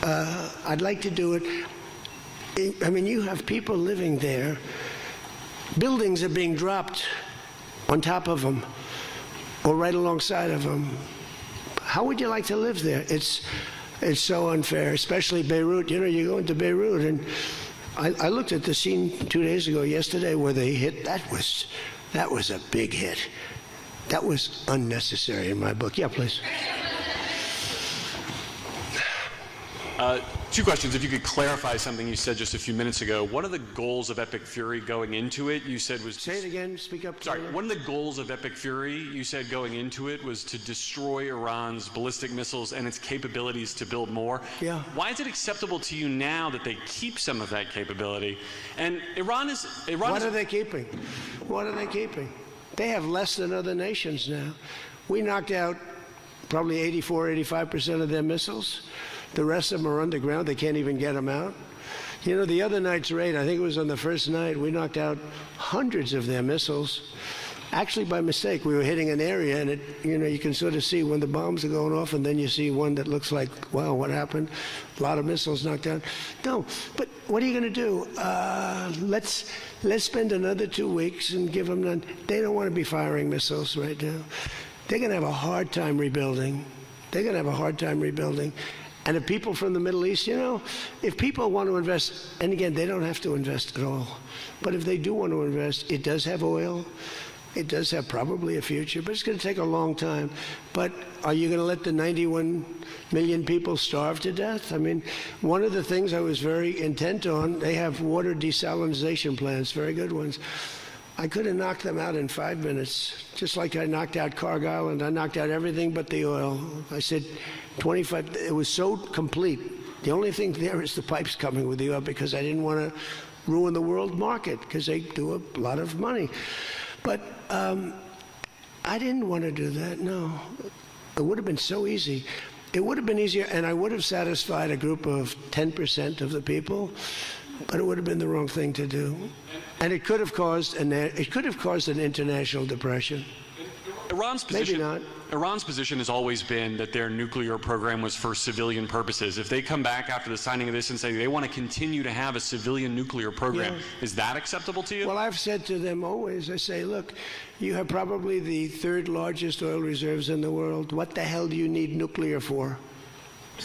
I'd like to do it. I mean, you have people living there. Buildings are being dropped on top of them or right alongside of them. How would you like to live there? It's so unfair, especially Beirut. You go into Beirut and I looked at the scene 2 days ago, yesterday, where they hit. That was a big hit. That was unnecessary in my book. Yeah, please. Two questions. If you could clarify something you said just a few minutes ago. One of the goals of Epic Fury going into it, you said was... Say it again. Speak up. Sorry. One of the goals of Epic Fury, you said going into it, was to destroy Iran's ballistic missiles and its capabilities to build more. Yeah. Why is it acceptable to you now that they keep some of that capability? And Iran is... What are they keeping? What are they keeping? They have less than other nations now. We knocked out probably 85% of their missiles. The rest of them are underground. They can't even get them out. You know, the other night's raid, I think it was on the first night, we knocked out hundreds of their missiles. Actually, by mistake, we were hitting an area, and you can sort of see when the bombs are going off, and then you see one that looks like, wow, what happened? A lot of missiles knocked down. No, but what are you going to do? Let's spend another 2 weeks and give them none. They don't want to be firing missiles right now. They're going to have a hard time rebuilding. They're going to have a hard time rebuilding. And if people from the Middle East, if people want to invest, and again, they don't have to invest at all, but if they do want to invest, it does have oil. It does have probably a future, but it's going to take a long time. But are you going to let the 91 million people starve to death? I mean, one of the things I was very intent on, they have water desalination plants, very good ones. I could have knocked them out in 5 minutes, just like I knocked out Cargill, and I knocked out everything but the oil. I said 25, it was so complete. The only thing there is the pipes coming with the oil, because I didn't want to ruin the world market, because they do a lot of money. But I didn't want to do that, no. It would have been so easy. It would have been easier, and I would have satisfied a group of 10% of the people, but it would have been the wrong thing to do. And it could have caused an international depression. Iran's position, Maybe not. Iran's position has always been that their nuclear program was for civilian purposes. If they come back after the signing of this and say they want to continue to have a civilian nuclear program, is that acceptable to you? Well, I've said to them always, I say, look, you have probably the third largest oil reserves in the world. What the hell do you need nuclear for?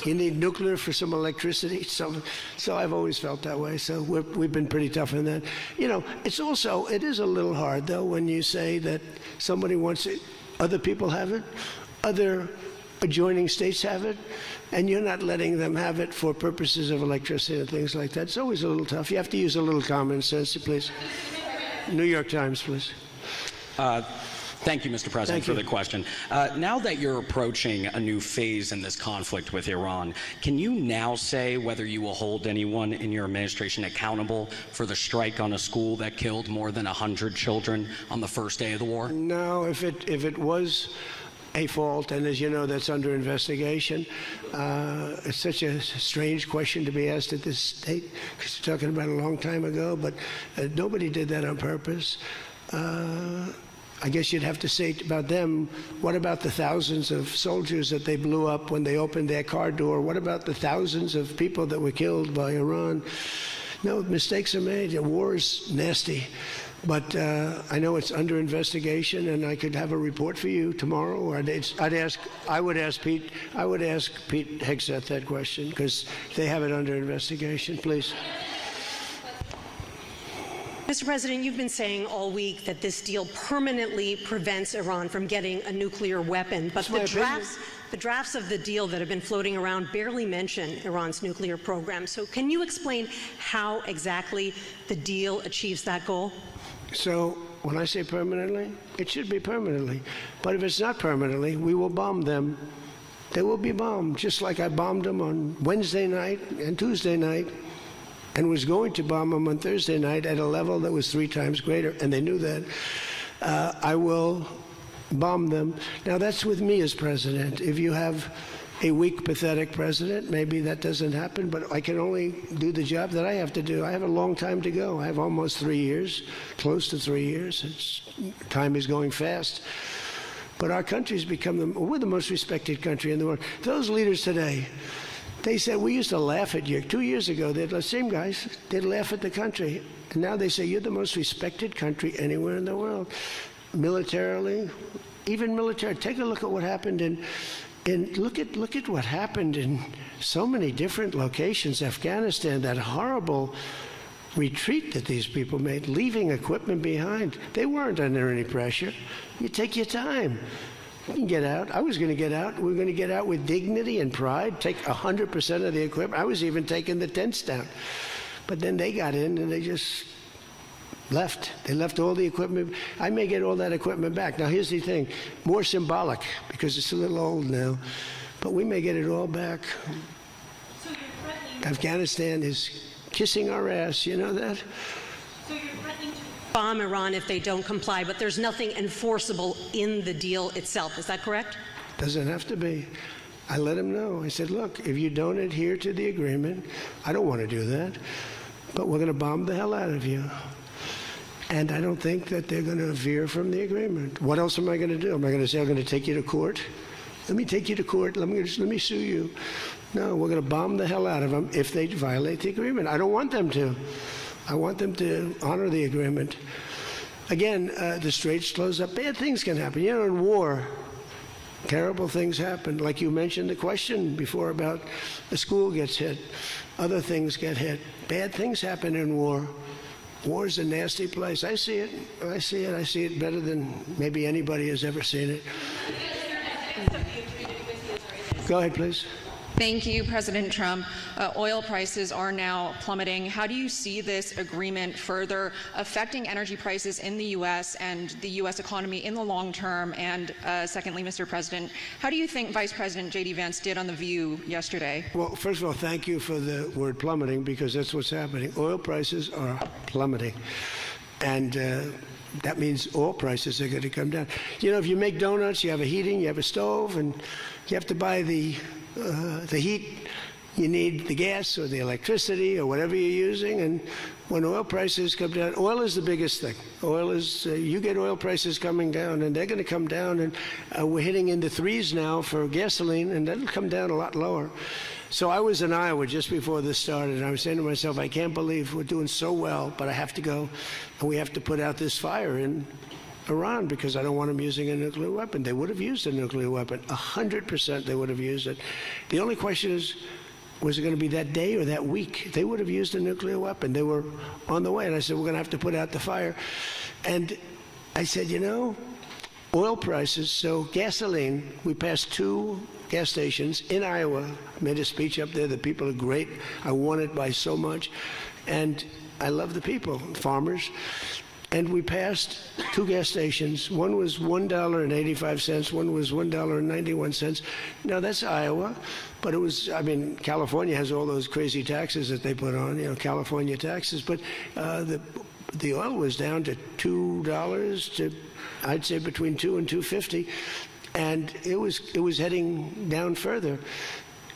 You need nuclear for some electricity. So I've always felt that way. So we've been pretty tough on that. It is a little hard, though, when you say that somebody wants it, other people have it, other adjoining states have it, and you're not letting them have it for purposes of electricity and things like that. It's always a little tough. You have to use a little common sense, please. New York Times, please. Thank you, Mr. President, for the question. Now that you're approaching a new phase in this conflict with Iran, can you now say whether you will hold anyone in your administration accountable for the strike on a school that killed more than 100 children on the first day of the war? No, if it was a fault, and as you know, that's under investigation. It's such a strange question to be asked at this state, because you're talking about a long time ago, but nobody did that on purpose. I guess you'd have to say about them, what about the thousands of soldiers that they blew up when they opened their car door? What about the thousands of people that were killed by Iran? No, mistakes are made. War is nasty. But I know it's under investigation, and I could have a report for you tomorrow. Or I would ask Pete Hegseth that question, because they have it under investigation. Please. Mr. President, you've been saying all week that this deal permanently prevents Iran from getting a nuclear weapon, but the drafts of the deal that have been floating around barely mention Iran's nuclear program. So can you explain how exactly the deal achieves that goal? So when I say permanently, it should be permanently. But if it's not permanently, we will bomb them. They will be bombed, just like I bombed them on Wednesday night and Tuesday night, and was going to bomb them on Thursday night at a level that was 3 times greater, and they knew that. I will bomb them. Now, that's with me as president. If you have a weak, pathetic president, maybe that doesn't happen, but I can only do the job that I have to do. I have a long time to go. I have almost 3 years, close to 3 years. Time is going fast. But our country's become we're the most respected country in the world. Those leaders today, they said, we used to laugh at you. 2 years ago, the same guys, they'd laugh at the country. And now they say, you're the most respected country anywhere in the world. Militarily, even military. Take a look at what happened look at what happened in so many different locations. Afghanistan, that horrible retreat that these people made, leaving equipment behind. They weren't under any pressure. You take your time. You can get out. I was going to get out. We were going to get out with dignity and pride, take 100% of the equipment. I was even taking the tents down. But then they got in and they just left. They left all the equipment. I may get all that equipment back. Now, here's the thing. More symbolic, because it's a little old now. But we may get it all back. So you're threatening... Afghanistan is kissing our ass. You know that? So you're threatening to bomb Iran if they don't comply, but there's nothing enforceable in the deal itself. Is that correct? Doesn't have to be. I let them know. I said, look, if you don't adhere to the agreement, I don't want to do that, but we're going to bomb the hell out of you. And I don't think that they're going to veer from the agreement. What else am I going to do? Am I going to say I'm going to take you to court? Let me take you to court. Let me sue you. No, we're going to bomb the hell out of them if they violate the agreement. I don't want them to. I want them to honor the agreement. Again, the straits close up. Bad things can happen. You know, in war, terrible things happen. Like you mentioned the question before about a school gets hit. Other things get hit. Bad things happen in war. War is a nasty place. I see it. I see it. I see it better than maybe anybody has ever seen it. Go ahead, please. Thank you, President Trump. Oil prices are now plummeting. How do you see this agreement further affecting energy prices in the U.S. and the U.S. economy in the long term? And secondly, Mr. President, how do you think Vice President J.D. Vance did on The View yesterday? Well, first of all, thank you for the word plummeting, because that's what's happening. Oil prices are plummeting. And that means oil prices are going to come down. You know, if you make donuts, you have a heating, you have a stove, and you have to buy the heat, you need the gas or the electricity or whatever you're using. And when oil prices come down, oil is the biggest thing. Oil is, you get oil prices coming down, and they're going to come down. And we're hitting into threes now for gasoline, and that'll come down a lot lower. So I was in Iowa just before this started, and I was saying to myself, I can't believe we're doing so well, but I have to go, and we have to put out this fire in Iran, because I don't want them using a nuclear weapon. They would have used a nuclear weapon. 100% they would have used it. The only question is, was it going to be that day or that week? They would have used a nuclear weapon. They were on the way. And I said, we're going to have to put out the fire. And I said, you know, oil prices, so gasoline, we passed 2 gas stations in Iowa. Made a speech up there. The people are great. I won it by so much. And I love the people, farmers. And we passed 2 gas stations. One was $1.85, one was $1.91. Now, that's Iowa, but it was, I mean, California has all those crazy taxes that they put on, you know, California taxes. But the oil was down to $2 to, I'd say, between $2 and $2.50. And it was heading down further.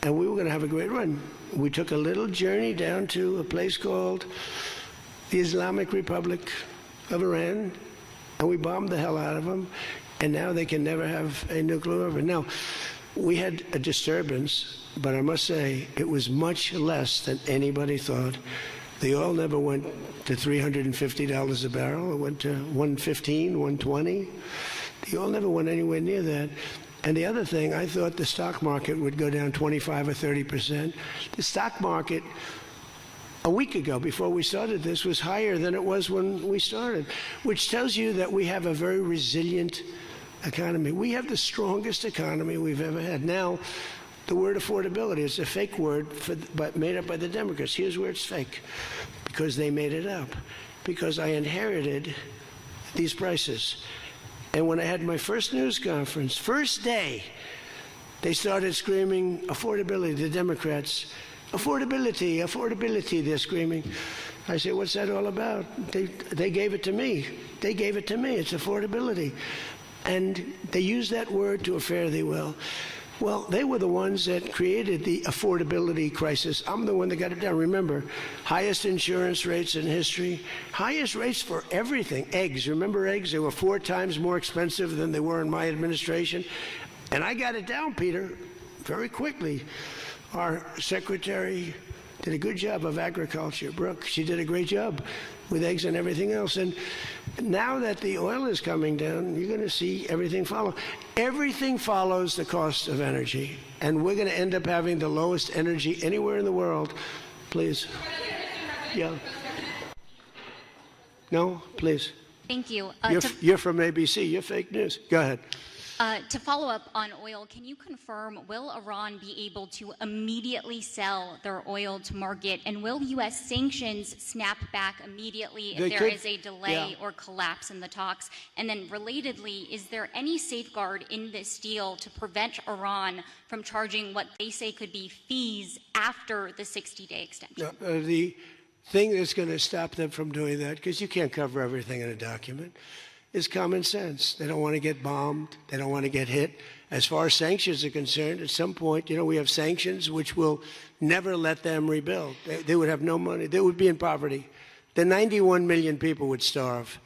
And we were going to have a great run. We took a little journey down to a place called the Islamic Republic of Iran, and we bombed the hell out of them, and now they can never have a nuclear weapon. Now, we had a disturbance, but I must say it was much less than anybody thought. The oil never went to $350 a barrel. It went to $115, $120. The oil never went anywhere near that. And the other thing, I thought the stock market would go down 25 or 30%. The stock market a week ago, before we started this, was higher than it was when we started, which tells you that we have a very resilient economy. We have the strongest economy we've ever had. Now, the word affordability is a fake word but made up by the Democrats. Here's where it's fake, because they made it up, because I inherited these prices. And when I had my first news conference, first day, they started screaming affordability, the Democrats. Affordability, affordability, they're screaming. I say, what's that all about? They gave it to me. They gave it to me. It's affordability. And they use that word to a fare thee well. Well, they were the ones that created the affordability crisis. I'm the one that got it down. Remember, highest insurance rates in history, highest rates for everything. Eggs, remember eggs? They were 4 times more expensive than they were in my administration. And I got it down, Peter, very quickly. Our secretary did a good job of agriculture, Brooke. She did a great job with eggs and everything else. And now that the oil is coming down, you're going to see everything follow. Everything follows the cost of energy. And we're going to end up having the lowest energy anywhere in the world. Please. Yeah. No, please. Thank you. You're from ABC. You're fake news. Go ahead. To follow up on oil, can you confirm, will Iran be able to immediately sell their oil to market? And will U.S. sanctions snap back immediately if there is a delay or collapse in the talks? And then relatedly, is there any safeguard in this deal to prevent Iran from charging what they say could be fees after the 60-day extension? The thing that's going to stop them from doing that, because you can't cover everything in a document, is common sense. They don't want to get bombed. They don't want to get hit. As far as sanctions are concerned, at some point, we have sanctions which will never let them rebuild. They would have no money. They would be in poverty. The 91 million people would starve.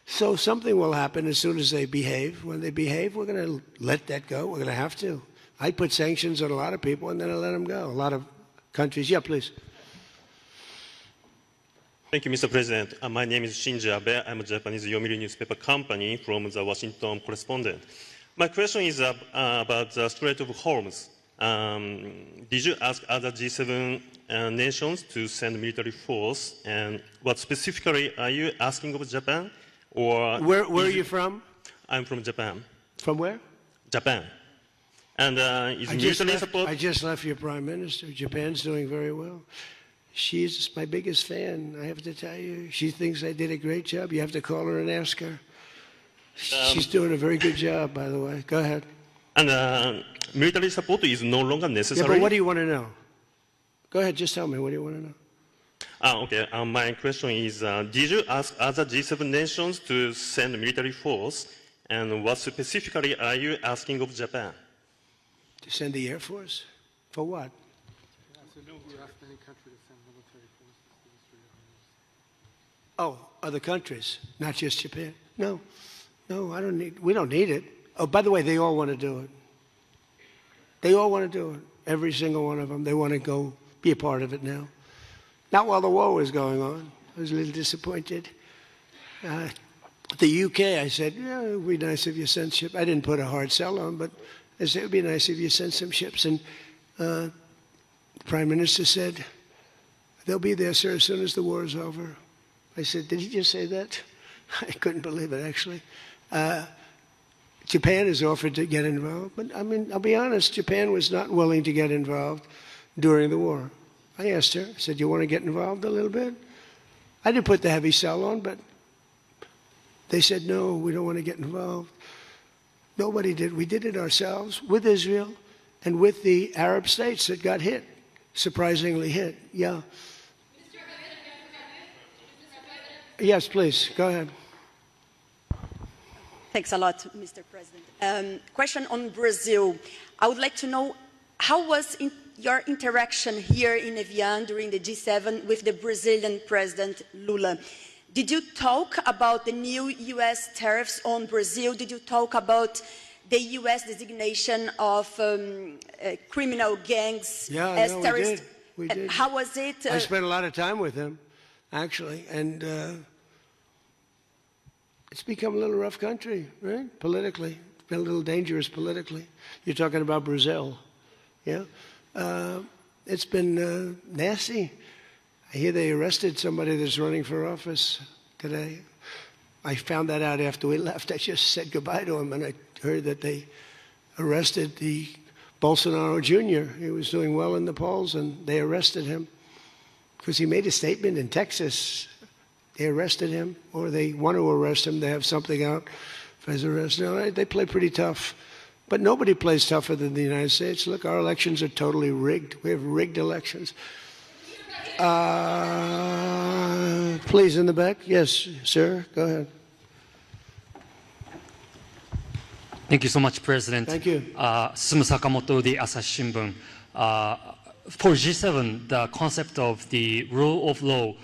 So something will happen as soon as they behave. When they behave, we're going to let that go. We're going to have to. I put sanctions on a lot of people, and then I let them go. A lot of countries. Yeah, please. Thank you, Mr. President. My name is Shinji Abe. I'm a Japanese Yomiuri newspaper company from the Washington Correspondent. My question is about the Strait of Hormuz. Did you ask other G7 nations to send military force? And what specifically are you asking of Japan? Or where are you from? I'm from Japan. From where? Japan. And is military support? I just left your prime minister. Japan's doing very well. She's my biggest fan, I have to tell you. She thinks I did a great job. You have to call her and ask her. She's doing a very good job, by the way. Go ahead. And military support is no longer necessary? Yeah, but what do you want to know? Go ahead, just tell me. What do you want to know? Okay. My question is, did you ask other G7 nations to send military force? And what specifically are you asking of Japan? To send the Air Force? For what? Oh, other countries, not just Japan. No, we don't need it. Oh, by the way, they all want to do it. They all want to do it. Every single one of them. They want to go be a part of it now. Not while the war was going on. I was a little disappointed. The UK, I said, yeah, it would be nice if you sent ships. I didn't put a hard sell on, but I said it would be nice if you sent some ships. And the Prime Minister said, they'll be there, sir, as soon as the war is over. I said, did he just say that? I couldn't believe it, actually. Japan has offered to get involved, but I mean, I'll be honest, Japan was not willing to get involved during the war. I asked her, I said, you want to get involved a little bit? I didn't put the heavy sell on, but they said, no, we don't want to get involved. Nobody did. We did it ourselves with Israel and with the Arab states that got hit, surprisingly hit. Yeah. Yes, please. Go ahead. Thanks a lot, Mr. President. Question on Brazil. I would like to know, how was your interaction here in Évian during the G7 with the Brazilian President Lula? Did you talk about the new U.S. tariffs on Brazil? Did you talk about the U.S. designation of criminal gangs as terrorists? We did. How was it? I spent a lot of time with him, actually, and it's become a little rough country, right? Politically. It's been a little dangerous politically. You're talking about Brazil, yeah? It's been nasty. I hear they arrested somebody that's running for office today. I found that out after we left. I just said goodbye to him, and I heard that they arrested the Bolsonaro Jr. He was doing well in the polls, and they arrested him because he made a statement in Texas. They arrested him, or they want to arrest him. They have something out for his arrest. No, they play pretty tough. But nobody plays tougher than the United States. Look, our elections are totally rigged. We have rigged elections. Please, in the back. Yes, sir. Go ahead. Thank you so much, President. Thank you. Sumu Sakamoto, the Asahi Shimbun. For G7, the concept of the rule of law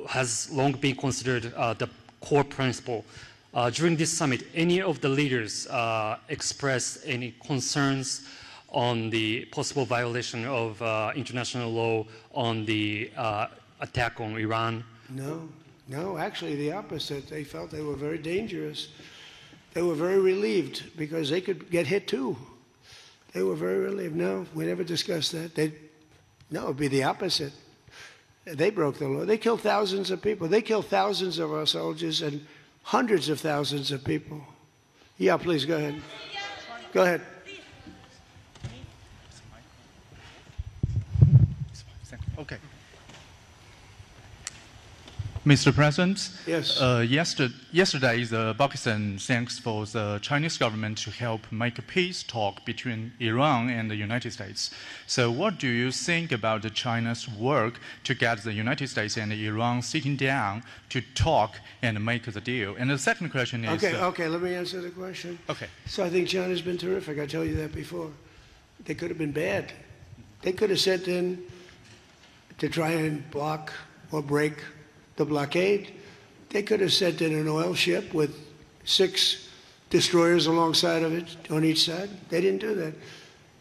has long been considered the core principle. During this summit, any of the leaders expressed any concerns on the possible violation of international law on the attack on Iran? No, actually the opposite. They felt they were very dangerous. They were very relieved because they could get hit too. They were very relieved. No, we never discussed that. No, it would be the opposite. They broke the law. They killed thousands of people. They killed thousands of our soldiers and hundreds of thousands of people. Yeah, please, go ahead. Go ahead. Okay. Mr. President, yes. Yesterday, the Pakistan thanks for the Chinese government to help make a peace talk between Iran and the United States. So what do you think about China's work to get the United States and Iran sitting down to talk and make the deal? And the second question is... Okay, let me answer the question. Okay. So I think China's been terrific. I told you that before. They could have been bad. They could have sent in to try and block or break the blockade. They could have sent in an oil ship with 6 destroyers alongside of it on each side. They didn't do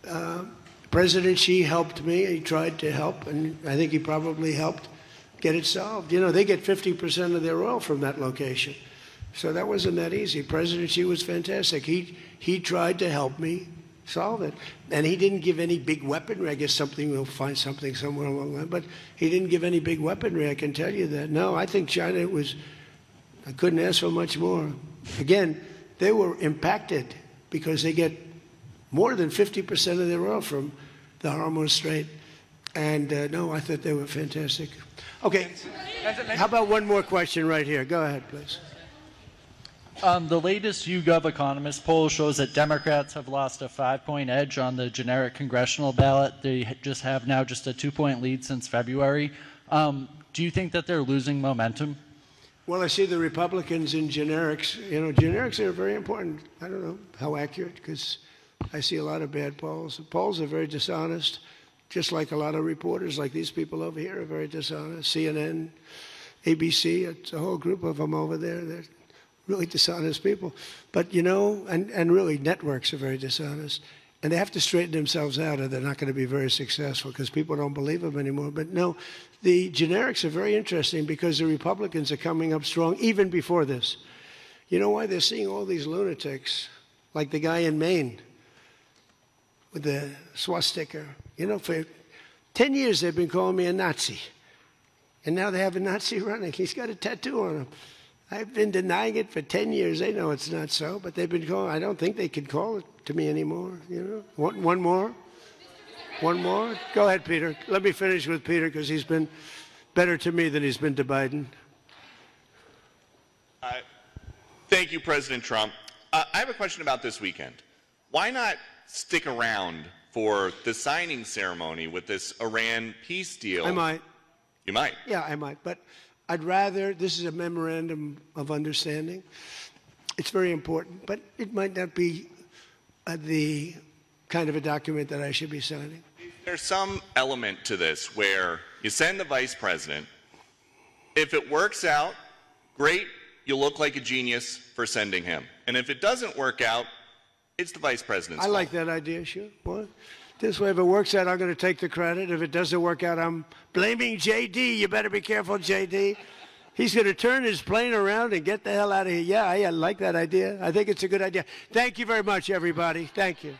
that. President Xi helped me. He tried to help, and I think he probably helped get it solved. You know, they get 50% of their oil from that location. So that wasn't that easy. President Xi was fantastic. He tried to help me solve it. And he didn't give any big weaponry. I guess we'll find something somewhere along the line. But he didn't give any big weaponry, I can tell you that. No, I think China I couldn't ask for much more. Again, they were impacted because they get more than 50% of their oil from the Hormuz Strait. And no, I thought they were fantastic. Okay, how about one more question right here? Go ahead, please. The latest YouGov Economist poll shows that Democrats have lost a 5-point edge on the generic congressional ballot. They just have now just a 2-point lead since February. Do you think that they're losing momentum? Well, I see the Republicans in generics. You know, generics are very important. I don't know how accurate, because I see a lot of bad polls. The polls are very dishonest, just like a lot of reporters, like these people over here, are very dishonest. CNN, ABC, it's a whole group of them over there. They're really dishonest people. But, you know, and really networks are very dishonest. And they have to straighten themselves out or they're not going to be very successful because people don't believe them anymore. But no, the generics are very interesting because the Republicans are coming up strong even before this. You know why? They're seeing all these lunatics, like the guy in Maine with the swastika. You know, for 10 years they've been calling me a Nazi. And now they have a Nazi running. He's got a tattoo on him. I've been denying it for 10 years. They know it's not so, but they've been calling. I don't think they can call it to me anymore. You know, one more? One more? Go ahead, Peter. Let me finish with Peter because he's been better to me than he's been to Biden. Thank you, President Trump. I have a question about this weekend. Why not stick around for the signing ceremony with this Iran peace deal? I might. You might? Yeah, I might. But I'd rather, this is a memorandum of understanding. It's very important, but it might not be the kind of a document that I should be signing. There's some element to this where you send the vice president. If it works out, great, you look like a genius for sending him. And if it doesn't work out, it's the vice president's fault. I like that idea, sure. What? This way, if it works out, I'm going to take the credit. If it doesn't work out, I'm blaming J.D. You better be careful, J.D. He's going to turn his plane around and get the hell out of here. Yeah, I like that idea. I think it's a good idea. Thank you very much, everybody. Thank you.